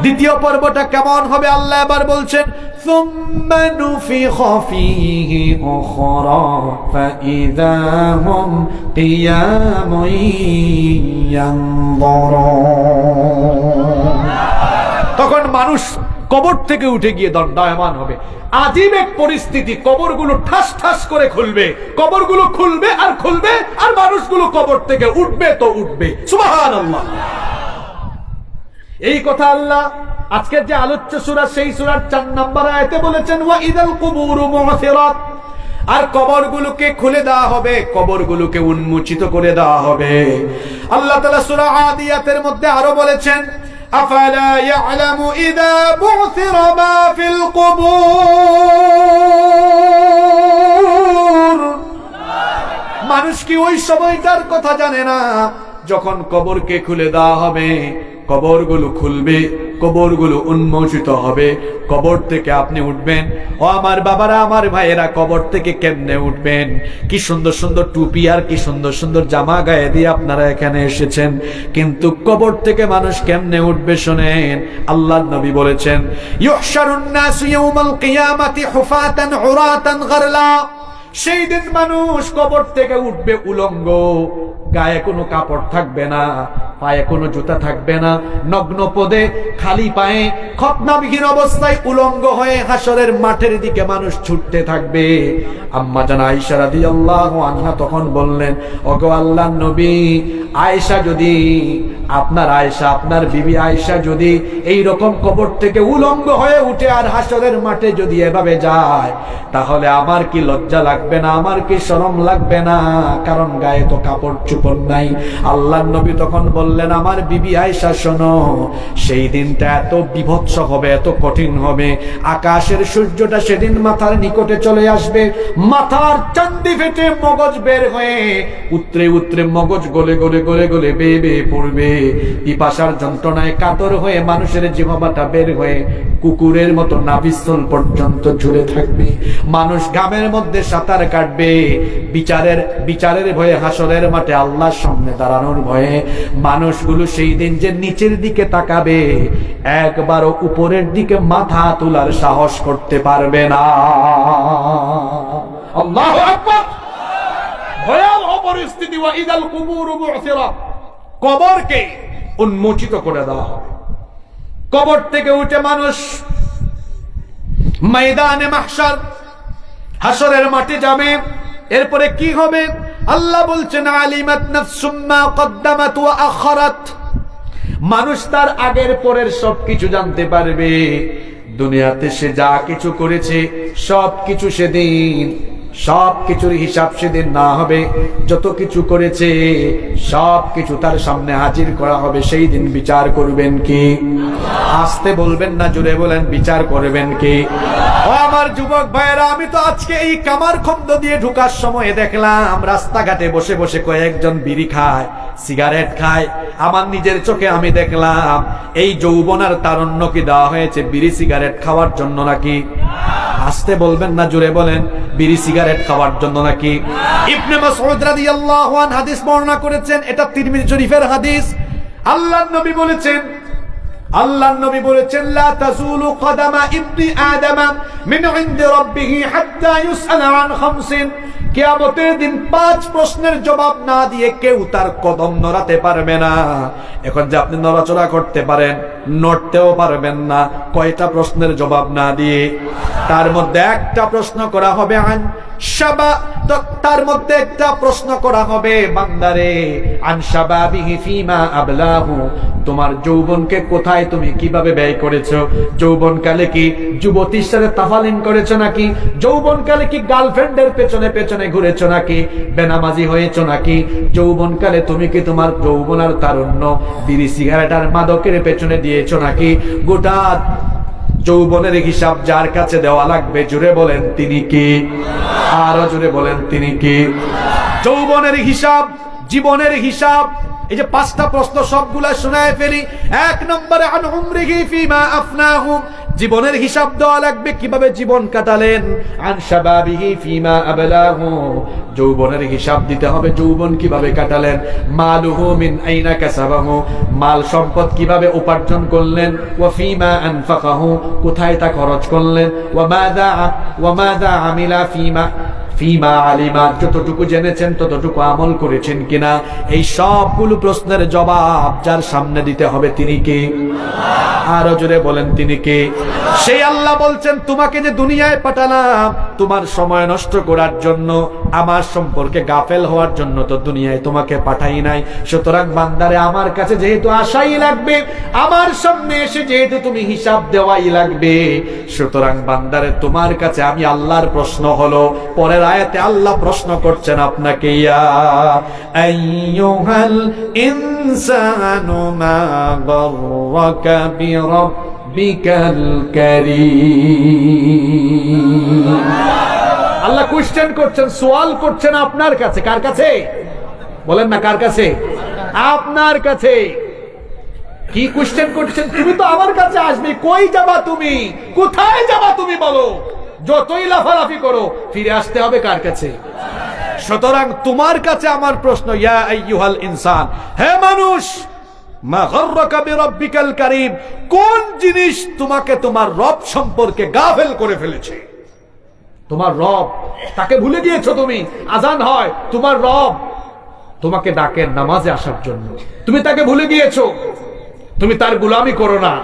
দ্বিতীয় পর্বটা কেমন হবে আল্লাহ এবার বলছেন, সুম্মা নুফিখা ফীহি উখরা ফাইযা হুম কিয়ামুন ইয়ানযুরুন। তখন মানুষ কবর থেকে উঠে গিয়ে দণ্ডায়মান হবে। আজীব এক পরিস্থিতি। কবরগুলো ঠাস ঠাস করে খুলবে, কবরগুলো খুলবে আর খুলবে, আর মানুষগুলো কবর থেকে উঠবে তো উঠবে। সুবহানাল্লাহ। এই কথা আল্লাহ আজকের যে আলোচ্য সূরা সেই সূরার 4 নম্বর আয়াতে বলেছেন, ওয়া ইদাল কুবুরু মু'সিরাত। আর কবরগুলোকে খুলে দেওয়া হবে, কবরগুলোকে উন্মোচিত করে দেওয়া হবে। আল্লাহ তাআলা সূরা আদিয়াতের মধ্যে আরো বলেছেন, আফালা ইয়ালামু ইযা বু'থিরা মা ফিল কুবুর। মানুষ কি ওই সময়টার কথা জানে না যখন কবরকে খুলে দেওয়া হবে, কবরগুলো খুলবে, কবরগুলো উন্মোচিত হবে, কবর থেকে আপনি উঠবেন। ও আমার বাবারা, আমার ভাইয়েরা, কবর থেকে কেমনে উঠবেন? কি সুন্দর সুন্দর টুপি আর কি সুন্দর সুন্দর জামা গায়ে দিয়ে আপনারা এখানে এসেছেন, কিন্তু কবর থেকে মানুষ কেমনে উঠবে শোনেন। আল্লাহর নবী বলেছেন, ইউহশারুন নাসু ইয়াউমাল কিয়ামাতি হুফাতান উরাতান গারলা। সেই দিন মানুষ কবর থেকে উঠবে উলঙ্গ, গায়ে কোনো কাপড় থাকবে না, পায়ে কোনো জুতা থাকবে না, নগ্ন পদে খালি পায়ে খতনাবিহীন অবস্থায় উলঙ্গ হয়ে হাসরের মাঠের দিকে মানুষ ছুটতে থাকবে। আম্মা জান আয়েশা রাদিয়াল্লাহু আনহা তখন বললেন, ওগো আল্লাহর নবী, আয়েশা যদি, আপনার আয়েশা, আপনার বিবি আয়েশা যদি এই রকম কবর থেকে উলঙ্গ হয়ে উঠে আর হাসরের মাঠে যদি এভাবে যায়, তাহলে আমার কি লজ্জা লাগবে না? আমার কি শরম লাগবে না? কারণ গায়ে তো কাপড় চোপড় নাই। আল্লাহর নবী তখন বললেন, আমার বিবি আয়েশা শোনো, সেই দিনটা এত বিভৎস হবে, এত কঠিন হবে, আকাশের সূর্যটা সেদিন মাথার নিকটে চলে আসবে, মাথার চান্দি ফেটে মগজ বের হয়ে উতরে উতরে মগজ গলে গলে গলে গলে বেয়ে বেয়ে পড়বে, পিপাসার যন্ত্রণায় কাতর হয়ে মানুষের জিহ্বাটা বের হয়ে কুকুরের মতো নাভিস্থল পর্যন্ত ঝুলে থাকবে, মানুষ ঘামের মধ্যে সাঁতার কাটবে, বিচারের ভয়ে হাসরের মাঠে আল্লাহর সামনে দাঁড়ানোর ভয়ে মানুষগুলো সেই দিন যে নিচের দিকে তাকাবে, একবারও উপরের দিকে মাথা তোলার সাহস করতে পারবে না। আল্লাহু আকবার। ভয়াবহ পরিস্থিতি। ওয়া ইদাল কুবুরু বু'থিরাত। কবরকে উন্মোচিত করে দেওয়া হবে। কবর থেকে উঠে মানুষ ময়দানে মাহশার, হাসরের মাঠে যাবে। এরপরে কি হবে? আল্লাহ বলছেন, আলিমাত নাফসুম মা কদ্দামাত ওয়া আখারাত। মানুষ তার আগের পরের সবকিছু জানতে পারবে। দুনিয়াতে সে যা কিছু করেছে সবকিছু সেদিন, সবকিছুর হিসাব সেদিন না হবে। যত কিছু করেছে সবকিছু তার সামনে হাজির করা হবে। সেই দিন বিচার করবেন কি? আসতে বলবেন না, জোরে বলেন, বিচার করবেন কি? ও আমার যুবক ভাইয়েরা, আমি তো আজকে এই কামারখন্দ দিয়ে ঢোকার সময় দেখলাম রাস্তাঘাটে বসে বসে কয়েকজন বিড়ি খায়, সিগারেট খায়। আমার নিজের চোখে আমি দেখলাম এই যৌবন আর তারুণ্য কি দেওয়া হয়েছে বিড়ি সিগারেট খাওয়ার জন্য নাকি? আসতে বলবেন না, জোরে বলেন, বিড়ি সিগারেট খাওয়ার জন্য নাকি? ইবনে মাসউদ রাদিয়াল্লাহু আনহু হাদিস বর্ণনা করেছেন, এটা তিরমিজি শরীফের হাদিস। আল্লাহর নবী বলেছেন, লা তাজুলু কদামা ইবনি আদম মিন ইনদি রাব্বিহি হাত্তা ইউসআলা আন খামসিন। কিয়ামতের দিন 5 প্রশ্নের জবাব না দিয়ে কেউ তার কদম নড়াতে পারবে না। এখন যে আপনি নড়াচড়া করতে পারেন, নড়তেও পারবেন না, কয়টা প্রশ্নের জবাব না দিয়ে? তার মধ্যে একটা প্রশ্ন করা হবে আন শাবা, তার মধ্যে একটা প্রশ্ন করা হবে, বান্দারে, আন শাবাবিহি ফিমা আবলাহু, তোমার যৌবনকে কোথায় তুমি কিভাবে ব্যয় করেছো? যৌবনকালে কি যুবতীর সাথে তাফালিং করেছো নাকি? যৌবনকালে কি গার্লফ্রেন্ডের পেছনে পেছনে ঘুরেছো নাকি? বেনামাজি হয়েছো নাকি? যৌবনকালে তুমি কি তোমার যৌবন আর তারুণ্য বিড়ি সিগারেট আর মাদকের পেছনে দিয়েছো নাকি? গোটা যৌবনের হিসাব যার কাছে দেওয়া লাগবে, জুড়ে বলেন তিনি কি? আরো জুড়ে বলেন তিনি কি? যৌবনের হিসাব, জীবনের হিসাব, এই যে 5টা প্রশ্ন সবগুলা শোনায় ফেলি। 1 নম্বরে আন উমরিহি ফিমা আফনাহু, জীবনের হিসাব দেওয়া লাগবে, কিভাবে জীবন কাটালেন। আন শাবাবিহি ফিমা আবলাহু, যৌবনের হিসাব দিতে হবে, যৌবন কিভাবে কাটালেন। মালুহু মিন আইনা কাসাবাহু, মাল সম্পদ কিভাবে উপার্জন করলেন। ওয়া ফিমা আনফাকাহু, কোথায় তা খরচ করলেন। ওয়া মাযা আমিলা ফিমা আলিমা, যতটুকু জেনেছেন ততটুকু আমল করেছেন কিনা। এই সবগুলো প্রশ্নের জবাব যার সামনে দিতে হবে তিনি কে? আরো জোরে বলেন তিনি কে? সেই আল্লাহ বলছেন, তোমাকে যে দুনিয়ায় পাঠালাম তোমার সময় নষ্ট করার জন্য, আমার সম্পর্কে গাফেল হওয়ার জন্য তো দুনিয়ায় তোমাকে পাঠাই নাই। সুতরাং বান্দারে, আমার কাছে যেহেতু আসাই লাগবে, আমার সামনে এসে যেহেতু তুমি হিসাব দেওয়াই লাগবে, সুতরাং বান্দারে, তোমার কাছে আমি আল্লাহর প্রশ্ন হলো, পরের আয়াতে আল্লাহ প্রশ্ন করছেন আপনাকে, ইয়া আইয়ুহাল ইনসানু মা গাররাকা বিরাব্বিকাল কারীম। আল্লাহ কোশ্চেন করছেন, সওয়াল করছেন আপনার কাছে। কার কাছে বলেন না? কার কাছে? আপনার কাছে। কি কোশ্চেন করছেন? তুমি তো আমার কাছে আসবে, কই যাবা তুমি, কোথায় যাবা তুমি বলো? যতই লাফালাফি করো ফিরে আসতে হবে কার কাছে? সুতরাং তোমার কাছে আমার প্রশ্ন, ইয়া আইয়ুহাল ইনসান, হে মানুষ, মা গাররাকা বিরাব্বিকাল কারীম, কোন জিনিস তোমাকে তোমার রব সম্পর্কে গাফেল করে ফেলেছে? তোমার রব, তাকে ভুলে গিয়েছো তুমি। আজান হয়, তোমার রব তোমাকে ডাকেন নামাজে আসার জন্য, তুমি তাকে ভুলে গিয়েছো। তুমি তার গোলামি করো না,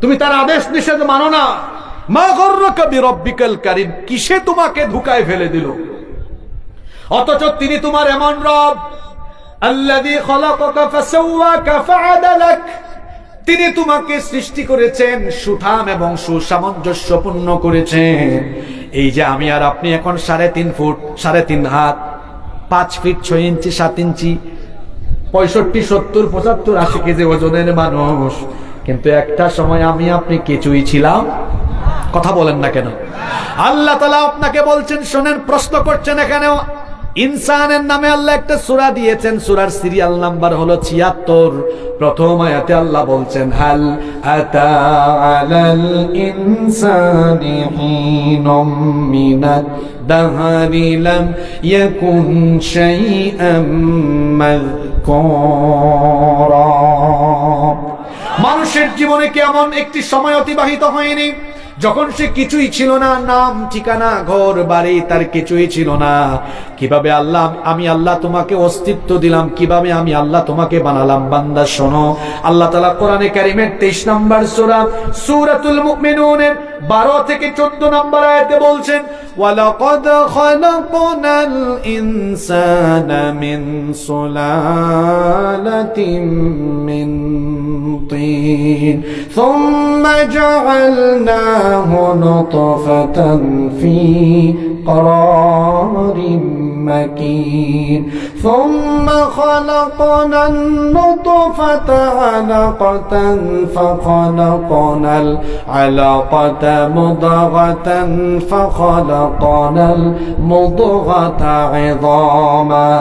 তুমি তার আদেশ নিষেধ মানো না। মা গাররাকা বিরাব্বিকাল কারীম, কিসে তোমাকে ধোঁকায় ফেলে দিল? অথচ তিনি তোমার এমন রব, আল্লাযী খালাকাকা ফাসাওয়াকা ফাআদালাক, তিনি তোমাকে সৃষ্টি করেছেন, সুঠাম এবং সুসামঞ্জস্যপূর্ণ করেছেন। এই যে আমি আর আপনি এখন 3.5 ফুট, 3.5 হাত, 5 ফিট 6 ইঞ্চি 7 ইঞ্চি, 65, 70, 75, 80 কেজি ওজনের মানুষ, কিন্তু একটা সময় আমি আপনি কিছুই ছিলাম। কথা বলেন না কেন? আল্লাহ তাআলা আপনাকে বলছেন, শোনেন, প্রশ্ন করছেন। এখানেও ইনসানের নামে আল্লাহ একটা সূরা দিয়েছেন, সূরার সিরিয়াল নাম্বার হলো 76। প্রথম আয়াতে আল্লাহ বলছেন, হাল আতা আলাল ইনসানি হিনুম মিনাদ দাহরি লাম ইয়াকুন শাইআম মাযকুরা। মানুষের জীবনে কি এমন একটি সময় অতিবাহিত হয়নি যখন সে কিছুই ছিল না, নাম ঠিকানা ঘর বাড়ি তার কিছুই ছিল না? কিভাবে আমি আল্লাহ তোমাকে অস্তিত্ব দিলাম, কিভাবে আমি আল্লাহ তোমাকে বানালাম। বান্দা শোনো, আল্লাহ তাআলা কোরআনে কারীমের 23 নম্বর সূরা সূরাতুল মুমিনুনের 12 থেকে 14 নম্বর আয়াতে বলছেন, ওয়ালাকাদ খালাকনাল ইনসানা মিন সুলালাতিন মিন তিন সুম্মা জাআলনাহু নুতফাতান ফি قرار مكين ثم خلقنا النطفة علقة فخلقنا العلقة مضغة فخلقنا المضغة عظاما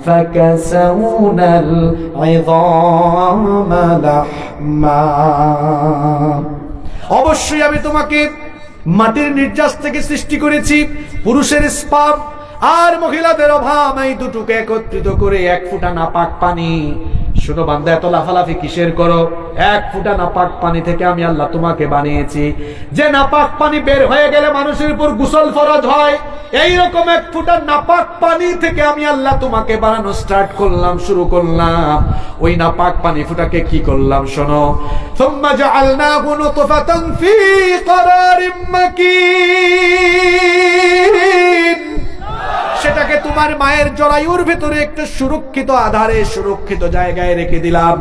فكسونا العظام لحما। অবশ্যই আমি তোমাকে মাটির নির্যাস থেকে সৃষ্টি করেছি, পুরুষের স্পার্ম আর মহিলাদের অভাব, এই দুটোকে একত্রিত করে 1 ফোঁটা নাপাক পানি। শুনো বান্দা, এত লাফালাফি কিসের করো? 1 ফোঁটা নাপাক পানি থেকে আমি আল্লাহ তোমাকে বানিয়েছি। যে নাপাক পানি বের হয়ে গেলে মানুষের উপর গোসল ফরজ হয়, এইরকম 1 ফোঁটা নাপাক পানি থেকে আমি আল্লাহ তোমাকে বানানো স্টার্ট করলাম, শুরু করলাম। ওই নাপাক পানি ফুটাকে কি করলাম শোনো, সুম্মা জাআলনাহু নুতফাতান ফি করারিম মাকিন, সেটাকে তোমার মায়ের জরায়ুর ভেতরে একটা সুরক্ষিত আধারে, সুরক্ষিত জায়গায় রেখে দিলাম।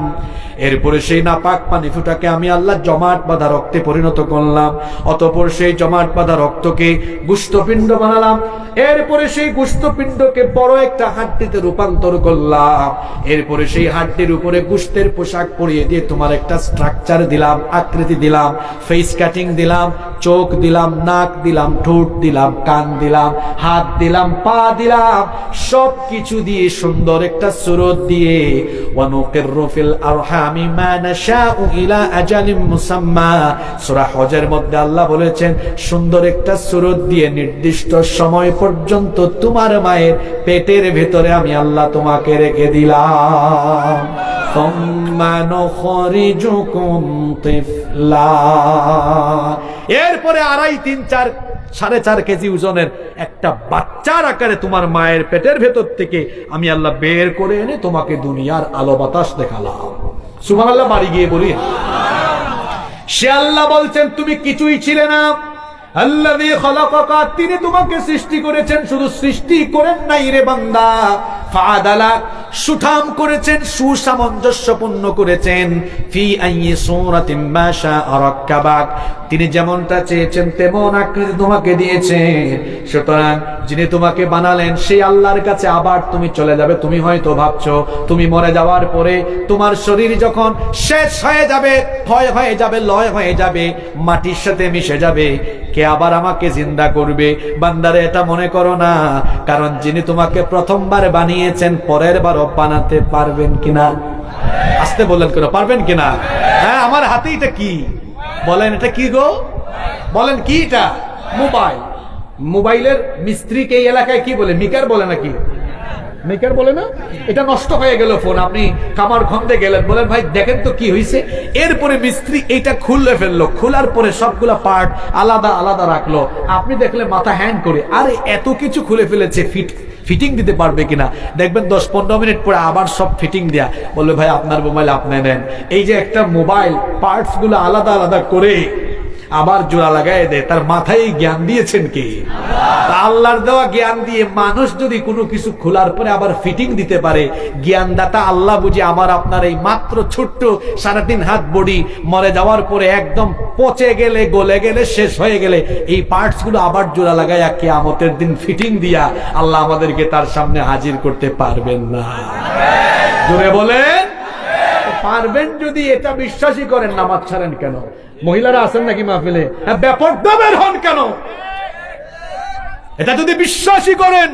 এরপরে সেই নাপাক পানি ফুটাকে আমি আল্লাহ জমাট বাঁধা রক্তে পরিণত করলাম। অতঃপর সেই জমাট বাঁধা রক্তকে গোশতপিণ্ড বানালাম। এরপরে সেই গোশতপিণ্ডকে বড় একটা হাড্ডিতে রূপান্তর করলাম। এরপরে সেই হাড্ডির উপরে গোশতের পোশাক পরিয়ে দিয়ে তোমার একটা স্ট্রাকচার দিলাম, আকৃতি দিলাম, ফেস কাটিং দিলাম, চোখ দিলাম, নাক দিলাম, ঠোঁট দিলাম, কান দিলাম, হাত দিলাম, পা দিলাম, সব কিছু দিয়ে সুন্দর একটা সুরত দিয়ে ওয়ানুকিররু ফিল আরহামি মা নাশাউ ইলা আজালিম মুসাম্মা। সূরা হজের মধ্যে আল্লাহ বলেছেন, সুন্দর একটা সুরত দিয়ে নির্দিষ্ট সময় পর্যন্ত তোমার মায়ের পেটের ভেতরে আমি আল্লাহ তোমাকে রেখে দিলাম। সুম্মা নুখরিজুকুম তিফলা, এরপরে 2.5, 3, 4, 4.5 কেজি ওজনের একটা বাচ্চার আকারে তোমার মায়ের পেটের ভেতর থেকে আমি আল্লাহ বের করে এনে তোমাকে দুনিয়ার আলো বাতাস দেখালাম। সুবহানাল্লাহ, বাড়ি গিয়ে বলি। সে আল্লাহ বলছেন, তুমি কিছুই ছিলে না। আল্লাযী খালাকাকা, তিনি তোমাকে সৃষ্টি করেছেন, শুধু সৃষ্টি করেন নাই রে বান্দা, ফাআদালাক, সুঠাম করেছেন, সুসামঞ্জস্যপূর্ণ করেছেন। ফি আইয়ি সূরাতিন মা শাআ রাক্কাবাক, তিনি যেমনটা চেয়েছেন তেমন আকৃতি তোমাকে দিয়েছেন। সুতরাং যিনি তোমাকে বানালেন সেই আল্লাহর কাছে আবার তুমি চলে যাবে। তুমি হয়তো ভাবছো তুমি মরে যাওয়ার পরে তোমার শরীর যখন শেষ হয়ে যাবে, ক্ষয় হয়ে যাবে, লয় হয়ে যাবে, মাটির সাথে মিশে যাবে, কে আবার আমাকে জিন্দা করবে? বান্দারে এটা মনে করো না, কারণ যিনি তোমাকে প্রথমবার বানিয়েছেন পরের বারও বানাতে পারবেন কিনা? আসতে বললেন কেন? পারবেন কিনা? হ্যাঁ, আমার হাতে এটা কি বলেন? এটা কি গো বলেন? কি এটা? মোবাইল। মোবাইলের মিস্ত্রিকে এই এলাকায় কি বলে? মিকার বলে নাকি? মেকার বলে না? এটা নষ্ট হয়ে গেল ফোন, আপনি কামার খন্দে গেলেন, বলেন ভাই দেখেন তো কি হয়েছে। এরপরে মিস্ত্রি এটা খুলে ফেললো, খোলার পরে সবগুলা পার্ট আলাদা আলাদা রাখলো। আপনি দেখলে মাথা হ্যান্ড করে, আরে এত কিছু খুলে ফেলেছে, ফিটিং দিতে পারবে কিনা? দেখবেন 10-15 মিনিট পরে আবার সব ফিটিং দেয়া, বলবে ভাই আপনার মোবাইল আপনি নেন। এই যে একটা মোবাইল পার্টস গুলো আলাদা আলাদা করে আবার জোড়া লাগাই দেয়, তার মাথায় জ্ঞান দিয়েছেন কে? আল্লাহর দেওয়া জ্ঞান দিয়ে মানুষ যদি কোনো কিছু খোলার পরে আবার ফিটিং দিতে পারে, জ্ঞানদাতা আল্লাহ বুঝি আমার আপনার এই মাত্র ছোট্ট 3.5 হাত বডি মরে যাওয়ার পরে একদম পচে গেলে, গলে গেলে, শেষ হয়ে গেলে এই পার্টস গুলো আবার জোড়া লাগাইয়া কিয়ামতের দিন ফিটিং দিয়া আল্লাহ আমাদেরকে তার সামনে হাজির করতে পারবেন না? জোরে বলেন পারবেন। যদি এটা বিশ্বাসই করেন, নামাজ ছাড়েন কেন? মহিলারা আছেন নাকি মাহফিলে? বেপরদা বের হন কেন? এটা যদি বিশ্বাসই করেন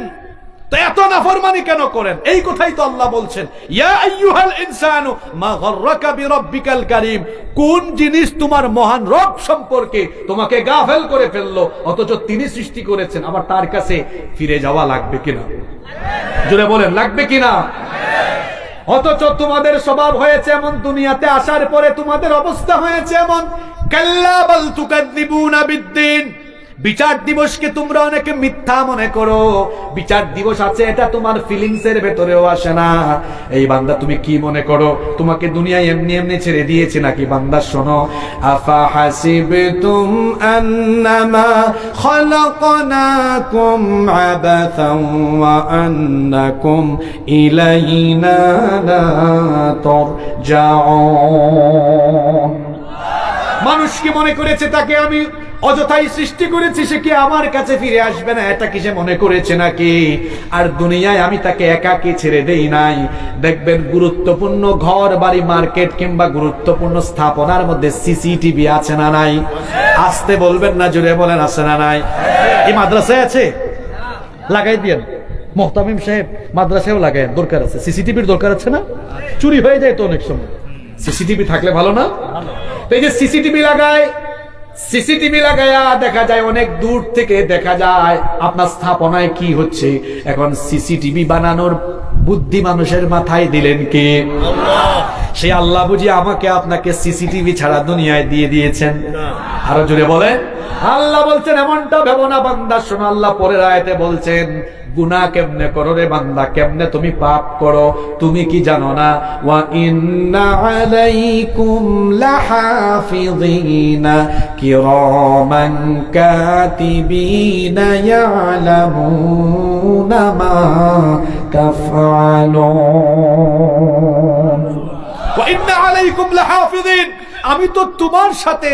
তো এত নাফরমানি কেন করেন? এই কথাই তো আল্লাহ বলছেন, ইয়া আইয়ুহাল ইনসানু মা গাররাকা বিরাব্বিকাল কারীম। কোন জিনিস তোমার মহান রব সম্পর্কে তোমাকে গাফেল করে ফেললো, অথচ তিনি সৃষ্টি করেছেন। আবার তার কাছে ফিরে যাওয়া লাগবে কিনা? জোরে বলেন, লাগবে কিনা? অথচ তোমাদের স্বভাব হয়েছে এমন, দুনিয়াতে আসার পরে তোমাদের অবস্থা হয়েছে এমন। কাল্লা বাল তুকাযযিবুনা বিদ্দীন, বিচার দিবসকে তোমরা অনেকে মিথ্যা মনে করো। বিচার দিবস আছে, এটা তোমার ফিলিংস এর ভেতরেও আসে না। এই বান্দা তুমি কি মনে করো তোমাকে দুনিয়ায় এমনি এমনি ছেড়ে দিয়েছে নাকি? বান্দা শোনো, আফা হাসিবতুম আন্নামা খালাকনাকুম আবাসান ওয়া আন্নাকুম ইলাইনা লা তুরজাউন। মানুষ কি মনে করেছে তাকে আমি অযথাই সৃষ্টি করেছি, সে কি আমার কাছে ফিরে আসবে না, এটা কি সে মনে করেছে নাকি? আর দুনিয়ায় আমি তাকে একাকী ছেড়ে দেই নাই। দেখবেন গুরুত্বপূর্ণ ঘর বাড়ি মার্কেট কিংবা গুরুত্বপূর্ণ স্থাপনার মধ্যে সিসিটিভি আছে না নাই? আসতে বলবেন না, জোরে বলেন আছে না নাই? এই মাদ্রাসায় আছে, লাগাই দিয়েন। মোহতামিম সাহেব মাদ্রাসায়ও লাগাই, দরকার আছে, সিসিটিভির দরকার আছে না? চুরি হয়ে যায় তো অনেক সময়, সিসিটিভি থাকলে ভালো না? এই যে সিসিটিভি লাগায়, সিসিটিভি লাগায়া দেখা যায় অনেক দূর থেকে দেখা যায় আপনার স্থাপনায় কি হচ্ছে। এখন সিসিটিভি বানানোর বুদ্ধি মানুষের মাথায় দিলেন কে? সে আল্লাহ বুঝি আমাকে আপনাকে সিসিটিভি ছাড়া দুনিয়ায় দিয়ে দিয়েছেন? আরো জোরে বলেন। আল্লাহ বলছেন এমনটা ভেবো না বান্দা। শোনো, আল্লাহ পরের আয়াতে বলছেন গুনাহ কেমনে করো রে বান্দা, কেমনে তুমি পাপ করো তুমি কি জানো না? ওয়া ইন্না আলাইকুম লাহাফিযিনা কিরামান কাতিবিনা ইয়ালামুনা মা তাফআলুন। ওয়া ইন্না আলাইকুম লাহাফিযিন, আমি তো তোমার সাথে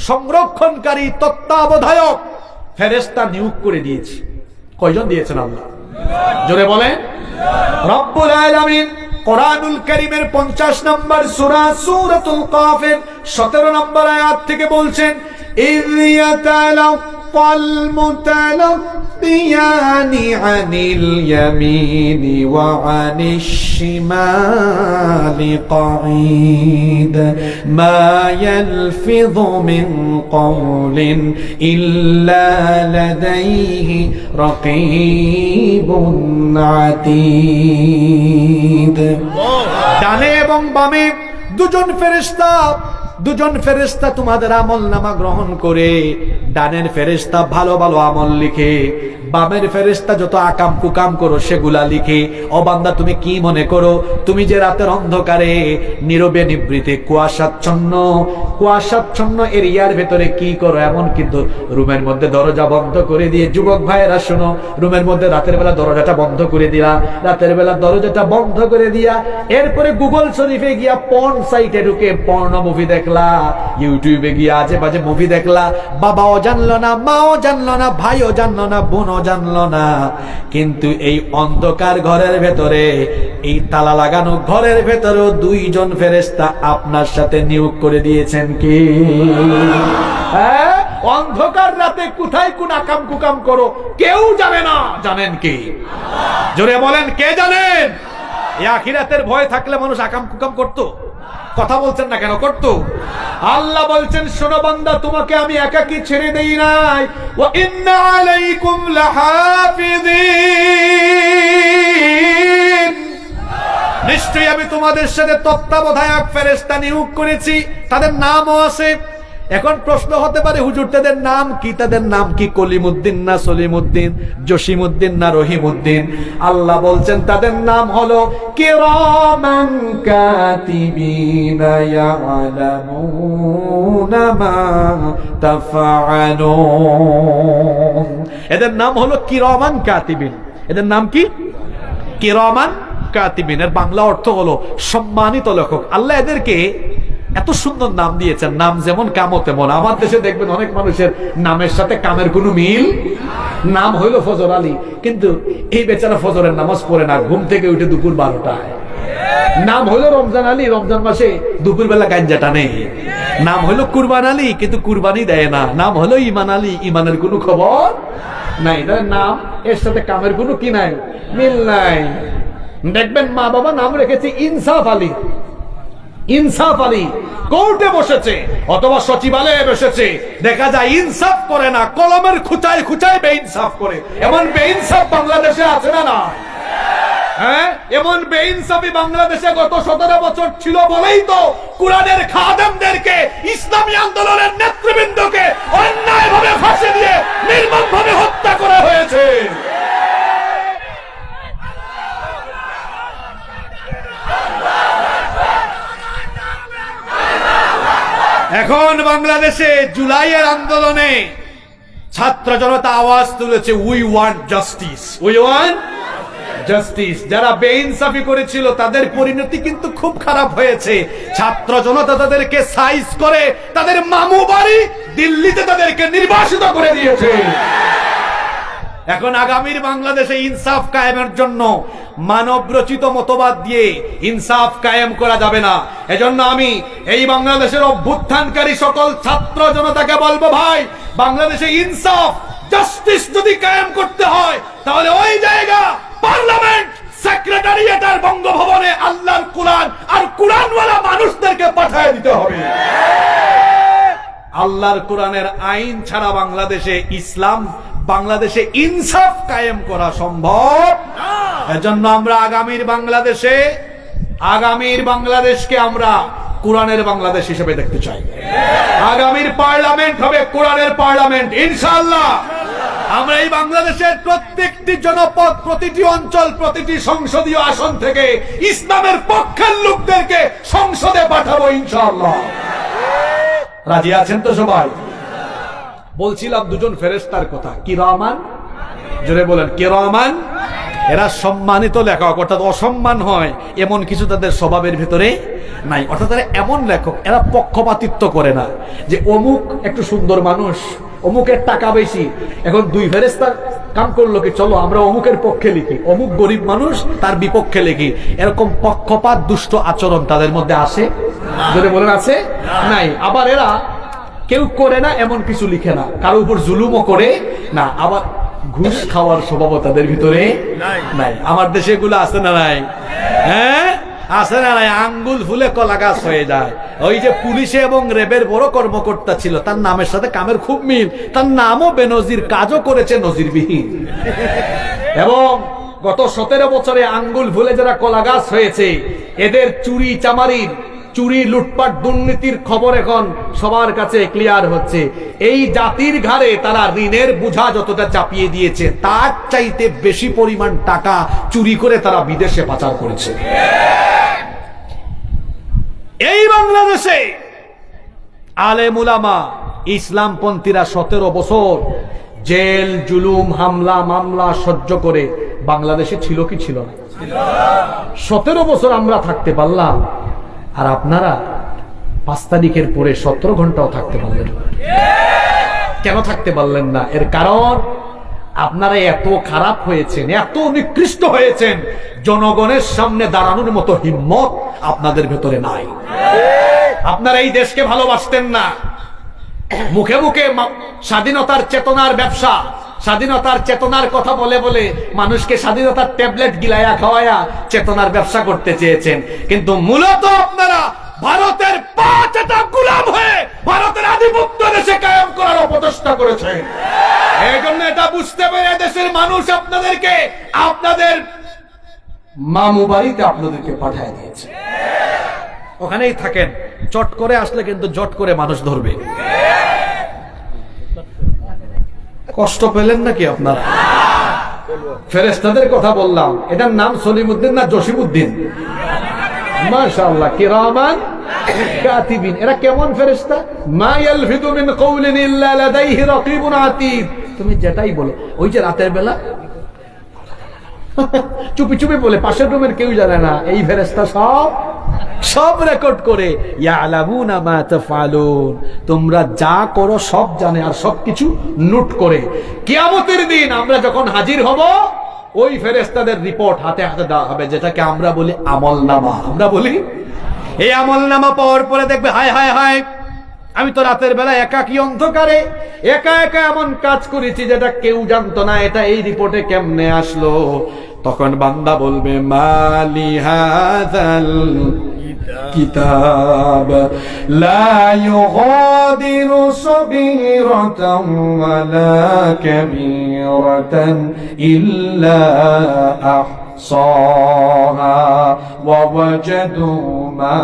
সংরক্ষণকারী তত্ত্বাবধায়ক ফেরেশতা নিয়োগ করে দিয়েছি। কয়জন দিয়েছেন আল্লাহ? জোরে বলেন। রব্বুল আলামিন কোরআনুল কারীমের 50 নম্বর সূরা সূরাতুল কাফের 17 নম্বর আয়াত থেকে বলছেন, ইয ইয়াতালাক্কাল মুতালাক্কিয়ানি আনিল ইয়ামিনি ওয়া আনিশ শিমালি কাঈদ মা ইয়ালফিযু মিন কাওলিন ইল্লা লাদাইহি রাকীবুন আতীদ। ডানে এবং বামে দুজন ফেরেশতা তোমাদের আমল নামা গ্রহণ করে। ডানের ফেরেশতা ভালো ভালো আমল লিখে, বামের ফেরেশতা যত আকাম কুকাম করো সেগুলা লিখে। ও বান্দা, তুমি কি মনে করো তুমি যে রাতের অন্ধকারে নীরবে নিভৃতে কুয়াশাচ্ছন্ন এরিয়ার ভেতরে কি করো? এমন কিন্তু রুমের মধ্যে দরজা বন্ধ করে দিয়ে, যুবক ভাইয়েরা শোনো, রুমের মধ্যে রাতের বেলা দরজাটা বন্ধ করে দিলা, রাতের বেলা দরজাটা বন্ধ করে দিয়া এরপরে গুগল শরীফে গিয়া পর্ন সাইটে ঢুকে পর্ন মুভি দেখলা, ইউটিউবে গিয়া আজে বাজে মুভি দেখলা। বাবাও জানলো না, মাও জানলো না, ভাইও জানলো না, বোনও জানলো না, কিন্তু এই অন্ধকার ঘরের ভেতরে, এই তালা লাগানো ঘরের ভেতরেও দুইজন ফেরেশতা আপনার সাথে নিয়োগ করে দিয়েছেন। কি অন্ধকার রাতে কোথায় কোন আকাম কুকাম করো কেউ জানে না, জানেন কি? জোরে বলেন, কে জানেন? এই আখিরাতের ভয় থাকলে মানুষ আকাম কুকাম করতো? কথা বলছেন না কেন? করতো। আল্লাহ বলছেন, শোনো বান্দা, তোমাকে আমি একাকী ছেড়ে দেই নাই, ওয়া ইন্না আলাইকুম লাহাফিযিন, নিশ্চয়ই আমি তোমাদের সাথে তত্ত্বাবধায়ক ফেরেশতা নিয়োগ করেছি, তাদের নামও আছে। এখন প্রশ্ন হতে পারে, হুজুর তাদের নাম কি? তাদের নাম কি কলিমউদ্দিন না সলিমউদ্দিন, জসিমউদ্দিন না রহিমউদ্দিন? আল্লাহ বলছেন তাদের নাম হলো কিরামান কাতিবিনা ইয়ালামুনা মা তাফআলুন। এদের নাম হলো কিরামান কাতিবিন। এদের নাম কি? কিরামান কাতিবিন। এর বাংলা অর্থ হলো সম্মানিত লেখক। আল্লাহ এদেরকে এত সুন্দর নাম দিয়েছেন, নাম যেমন কামও তেমন। আমার দেশে দেখবেন অনেক মানুষের নামের সাথে কামের কোনো মিল। নাম হইল ফজর আলী, কিন্তু এই বেচারা ফজরের নামাজ পড়ে না, ঘুম থেকে উঠে দুপুর 12টায়। নাম হইল রমজান আলী, রমজান মাসে দুপুর বেলা গাঞ্জা টানে। নাম হইল কুরবান আলী, কিন্তু কুরবানি দেয় না। নাম হলো ইমান আলী, ইমানের কোনো খবর নাই। তার নাম এর সাথে কামের কোনো কি নাই, মিল নাই। দেখবেন মা বাবা নাম রেখেছে ইনসাফ আলী। ইনসাফ আলী কোর্টে বসেছে অথবা সচিবালয়ে বসেছে, দেখা যায় ইনসাফ করে না, কলমের খুঁচায় খুঁচায় বেইনসাফ করে। এমন বেইনসাফ বাংলাদেশে আছে না? না, হ্যাঁ, এমন বেইনসাফি বাংলাদেশে গত 17 বছর ছিল বলেই তো কুরআনের খাদেমদেরকে, ইসলামী আন্দোলনের নেতৃবৃন্দকে অন্যায়ভাবে ফাঁসি দিয়ে নির্মমভাবে হত্যা করা হয়েছে। এখন বাংলাদেশে জুলাইয়ের আন্দোলনে ছাত্র জনতা আওয়াজ তুলেছে, we want justice, we want justice. যারা বেইনসাফি করেছিল তাদের পরিণতি কিন্তু খুব খারাপ হয়েছে। ছাত্র জনতা তাদেরকে সাইজ করে তাদের মামু বাড়ি দিল্লিতে তাদেরকে নির্বাসিত করে দিয়েছে। এখন আগামীর বাংলাদেশে ইনসাফ কায়েমের জন্য মানব রচিত মতবাদ দিয়ে ইনসাফ কায়েম করা যাবে না। এজন্য আমি এই বাংলাদেশের অভ্যুত্থানকারী সকল ছাত্র জনতাকে বলবো, ভাই, বাংলাদেশে ইনসাফ জাস্টিস যদি কায়েম করতে হয় তাহলে ওই জায়গা পার্লামেন্ট, সেক্রেটারিয়েট আর বঙ্গভবনে আল্লাহর কোরআন আর কোরআনওয়ালা মানুষদেরকে পাঠিয়ে দিতে হবে। আল্লাহর কোরআনের আইন ছাড়া বাংলাদেশে ইসলাম, বাংলাদেশে ইনসাফ কায়েম করা সম্ভব। এজন্য আমরা আগামীর বাংলাদেশকে আমরা কোরআনের বাংলাদেশ হিসেবে দেখতে চাই। আগামীর পার্লামেন্ট হবে কোরআনের পার্লামেন্ট ইনশাআল্লাহ। আমরা এই বাংলাদেশের প্রত্যেকটি জনপদ, প্রতিটি অঞ্চল, প্রতিটি সংসদীয় আসন থেকে ইসলামের পক্ষের লোকদেরকে সংসদে পাঠাবো ইনশাআল্লাহ। রাজি আছেন তো সবাই? বলছিলাম দুজন ফেরেশতার কথা, কিরামান, জোরে বলেন কিরামান। এরা সম্মানিত লেখক, অর্থাৎ অসম্মান হয় এমন কিছু তাদের স্বভাবের ভিতরে নাই। অর্থাৎ তারা এমন লেখক, এরা পক্ষপাতিত্ব করে না যে অমুক একটু সুন্দর মানুষ, অমুকের টাকা বেশি, এখন দুই ফেরেশতা কাম করলো কি চলো আমরা অমুকের পক্ষে লিখি, অমুক গরিব মানুষ তার বিপক্ষে লিখি। এরকম পক্ষপাত, দুষ্ট আচরণ তাদের মধ্যে আসে? জোরে বলেন আছে? নাই। আবার এরা কেউ করে না এমন কিছু লিখে না, কারো উপর জুলুমও করে না। আবার ঘুষ খাওয়ার স্বভাব তাদের ভিতরে নাই। আমার দেশে এগুলো আছে না নাই? হ্যাঁ, আছে না নাই? আঙ্গুল ফুলে কলা গাছ হয়ে যায়। ওই যে পুলিশে এবং র্যাবের বড় কর্মকর্তা ছিল, তার নামের সাথে কামের খুব মিল। তার নামও বেনজির, কাজও করেছে নজিরবিহীন। এবং গত 17 বছরে আঙ্গুল ফুলে যারা কলা গাছ হয়েছে, এদের চুরি চামারির চুরি, লুটপাট, দুর্নীতির খবর এখন সবার কাছে ক্লিয়ার হচ্ছে। এই জাতির ঘাড়ে তারা ঋণের বোঝা যতটা চাপিয়ে দিয়েছে, তার চাইতে বেশি পরিমাণ টাকা চুরি করে তারা বিদেশে পাচার করেছে। এই বাংলাদেশে আলেম উলামা ইসলামপন্থীরা 17 বছর জেল, জুলুম, হামলা, মামলা সহ্য করে বাংলাদেশে ছিল কি ছিল না? 17 বছর আমরা থাকতে পারলাম, আর আপনারা 5 তারিখের পরে 17 ঘন্টাও থাকতে পারলেন না। কেন থাকতে পারলেন না? এর কারণ আপনারা এত খারাপ হয়েছেন, এত নিকৃষ্ট হয়েছেন, জনগণের সামনে দাঁড়ানোর মতো হিম্মত আপনাদের ভেতরে নাই। আপনারা এই দেশকে ভালোবাসতেন না। মুখে মুখে স্বাধীনতার চেতনার ব্যবসা, স্বাধীনতার চেতনার কথা বলে বলে মানুষকে স্বাধীনতার ট্যাবলেট গিলায়া খাওয়ায়া চেতনার ব্যবসা করতে চেয়েছেন, কিন্তু মূলত আপনারা ভারতের পাঁচটা গোলাম হয়ে ভারতের আধিপত্য দেশে কায়েম করার অপচেষ্টা করেছেন। এই জন্য এটা বুঝতে পেরে দেশের মানুষ আপনাদেরকে আপনাদের মামু বাড়িতে আপনাদেরকে পাঠিয়ে দিয়েছে। ওখানেই থাকেন, চট করে আসলে কিন্তু জট করে মানুষ ধরবে। কষ্ট পেলেন নাকি আপনারা? ফেরেশতাদের কথা বললাম, এটার নাম সলিমউদ্দিন না জসিমউদ্দিন? মাশাআল্লাহ, কিরামান কাতিবিন। এরা কেমন ফেরেশতা? মা ইয়ালফিদু মিন কওলিন ইল্লা লাদাইহি রাকিবুন আতীদ। তুমি যেটাই বলো, ওই যে রাতের বেলা চুপি চুপি বলে, পাশের রুমের কেউ জানে না, এই ফেরেশতা সব রেকর্ড করে। ইয়ালামুনা মা তাফআলুন, তোমরা যা করো সব জানে আর সবকিছু নোট করে। কিয়ামতের দিন আমরা যখন হাজির হব, ওই ফেরেশতাদের রিপোর্ট হাতে হাতে দেওয়া হবে, যেটাকে আমরা বলি আমলনামা। আমরা বলি এই আমলনামা পাওয়ার পরে দেখবে, হায় হায় হায়, আমি তো রাতের বেলা একাকী অন্ধকারে একা একা এমন কাজ করেছি যেটা কেউ জানতো না, এটা এই রিপোর্টে কেমনে আসলো? তখন বান্দা বলবে, মালি হাযাল কিতাব লা ইউগাদিরু সগীরাতান ওয়ালা কাবীরাতান ইল্লা আহসাহা ওয়া ওয়াজাদু মা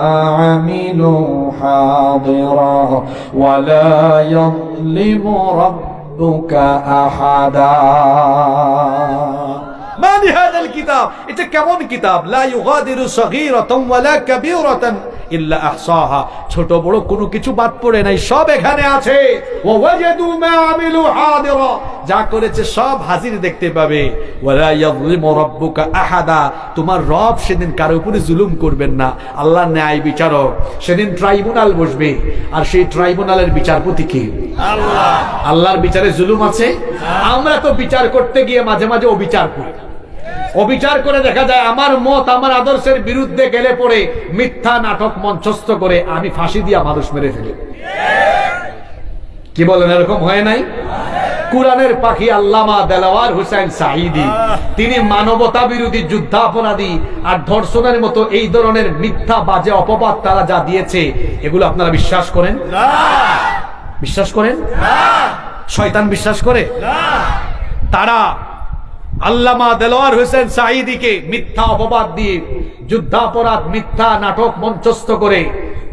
আমিলু হাদিরা ওয়া লা ইয়াযলিমু রাব্বুকা আহাদা। মানি হাযাল কিতাব, এটা কেমন কিতাব? লা ইউগাদিরু সগীরাতান ওয়ালা কাবীরাতান ইল্লা আহসাহা, ছোট বড় কোনো কিছু বাদ পড়ে নাই, সব এখানে আছে। ওয়া ওয়াজাদু মা আমিলু হাদিরা, যা করেছে সব হাজির দেখতে পাবে। ওয়ালা ইয়াযলিমু রাব্বুকা আহাদা, তোমার রব সেদিন কারো উপরে জুলুম করবেন না। আল্লাহ ন্যায় বিচারক, সেদিন ট্রাইব্যুনাল বসবে, আর সেই ট্রাইব্যুনালের বিচারপতি কে? আল্লাহ। আল্লাহর বিচারে জুলুম আছে? আমরা তো বিচার করতে গিয়ে মাঝে মাঝে অবিচার করি। অবিচার করে দেখা যায় আমার মত, আমার আদর্শের বিরুদ্ধে গেলে পরে মিথ্যা নাটক মঞ্চস্থ করে আমি ফাঁসি দিয়া মানুষ মেরে ফেলি। কি বলেন, এরকম হয় নাই? কুরআনের পাখি আল্লামা দেলাওয়ার হোসেন সাঈদী, তিনি মানবতা বিরোধী যুদ্ধাপরাধী আর ধর্ষণের মতো এই ধরনের মিথ্যা বাজে অপবাদ তারা যা দিয়েছে, এগুলো আপনারা বিশ্বাস করেন? না। বিশ্বাস করেন? না। শয়তান বিশ্বাস করে? না। তারা আল্লামা দেলাওয়ার হোসেন সাঈদীকে মিথ্যা অপবাদ দিয়ে যুদ্ধাপরাধ, মিথ্যা নাটক মঞ্চস্থ করে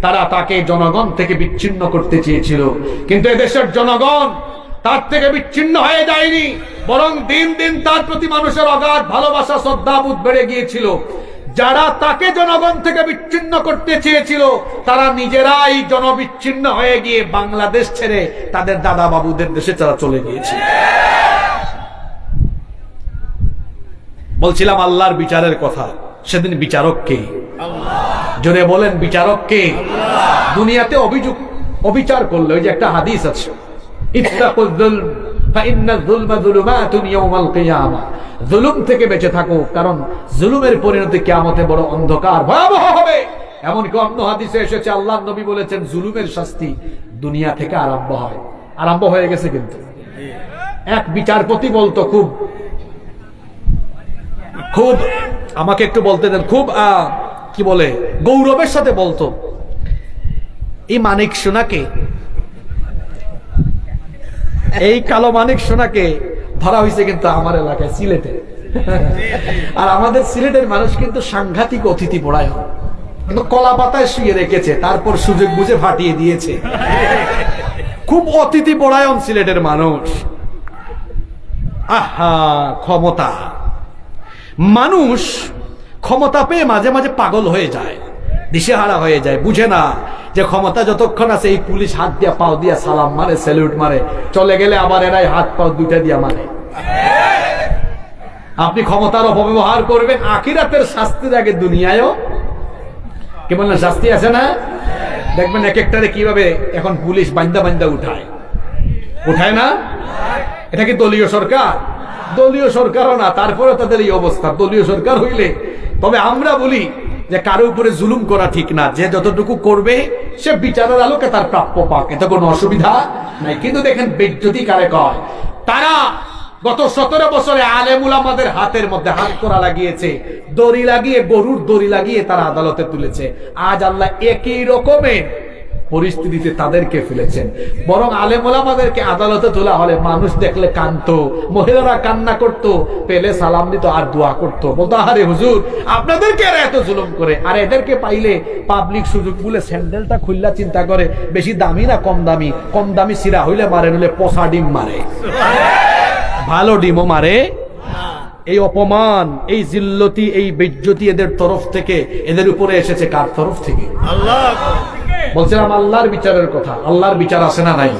তারা তাকে জনগণ থেকে বিচ্ছিন্ন করতে চেয়েছিল, কিন্তু এদেশের জনগণ তার থেকে বিচ্ছিন্ন হয়ে যায়নি, বরং দিন দিন তার প্রতি মানুষের অগাধ ভালোবাসা, শ্রদ্ধাবোধ বেড়ে গিয়েছিল। যারা তাকে জনগণ থেকে বিচ্ছিন্ন করতে চেয়েছিল, তারা নিজেরাই জনবিচ্ছিন্ন হয়ে গিয়ে বাংলাদেশ ছেড়ে তাদের দাদা বাবুদের দেশে তারা চলে গিয়েছে। বলছিলাম আল্লাহর বিচারের কথা, সেদিন বিচারক কে? আল্লাহ। জোরে বলেন, বিচারক কে? আল্লাহ। দুনিয়াতে অবিচার করলে, ওই যে একটা হাদিস আছে, ইত্তাকুয যুলম ফাইন্নায যুলমা যুলুমাতুন ইয়াওমাল কিয়ামা, জুলুম থেকে বেঁচে থাকো, কারণ জুলুমের পরিণতি কিয়ামতে বড় অন্ধকার, ভয়াবহ হবে। এমনকি অন্য হাদিসে এসেছে, আল্লাহর নবী বলেছেন জুলুমের শাস্তি দুনিয়া থেকে আরম্ভ হয়। আরম্ভ হয়ে গেছে। কিন্তু এক বিচারপতি বলতো, খুব আমাকে একটু বলতে দেন, খুব কি বলে গৌরবের সাথে বলতো, এই মানিক সোনাকে, এই কালো মানিক সোনাকে ধরা হয়েছে কিন্তু আমার এলাকায় সিলেটে। আর আমাদের সিলেটের মানুষ কিন্তু সাংঘাতিক অতিথি পরায়ণ। কিন্তু কলা পাতায় শুয়ে রেখেছে, তারপর সুযোগ বুঝে ফাটিয়ে দিয়েছে। খুব অতিথি পরায়ণ সিলেটের মানুষ। আহা, ক্ষমতা, মানুষ ক্ষমতা পেয়ে মাঝে মাঝে পাগল হয়ে যায়, দিশেহারা হয়ে যায়, বুঝে না যে ক্ষমতা যতক্ষণ আছে এই পুলিশ হাত দিয়া পাও দিয়া সালাম মারে, স্যালুট মারে, চলে গেলে আবার এরাই হাত পাও দুইটা দিয়া মারে। আপনি ক্ষমতার অপব্যবহার করবেন, আখিরাতের শাস্তির আগে দুনিয়ায়ও কি বললেন শাস্তি আছে না? দেখবেন এক একটারে কিভাবে এখন পুলিশ বান্দা বান্দা উঠায় না? এটা কি দলীয় সরকার? দলীয় সরকারও না, তারপরে তাদের এই অবস্থা। দলীয় সরকার হইলে তবে আমরা বলি যে কারো উপরে জুলুম করা ঠিক না, যে যতটুকু করবে সে বিচারের আলোকে তার প্রাপ্য পাক, এতে কোনো অসুবিধা নাই। কিন্তু দেখেন বেজ্জতি কারে কয়, তারা গত 17 বছরে আলেম উলামাদের হাতের মধ্যে হাত করা লাগিয়েছে, দড়ি লাগিয়ে, গরুর দড়ি লাগিয়ে তারা আদালতে তুলেছে। আজ আল্লাহ একই রকমের পরিস্থিতিতে তাদেরকে ফেলেছেন। বরং আলেম ওলামাদেরকে আদালতে তোলা হলে মানুষ দেখলে কাঁদতো, মহিলারা কান্না করতো, পেলে সালাম দিত আর দোয়া করতো, বলতো আরে হুজুর আপনাদেরকে এরা এত জুলুম করে। আর এদেরকে পাইলে পাবলিক সুযোগ বলে স্যান্ডেলটা খুললা চিন্তা করে বেশি দামি না কম দামি, কম দামি সিরা হইলে মারে, নইলে পচা ডিম মারে, ভালো ডিমও মারে। এই অপমান, এই জিল্লতি, এই বেজ্জতি এদের তরফ থেকে, এদের উপরে এসেছে কার তরফ থেকে? আল্লাহ। বলছিলাম আল্লাহর বিচারের কথা। আল্লাহর বিচার আছে না নাই?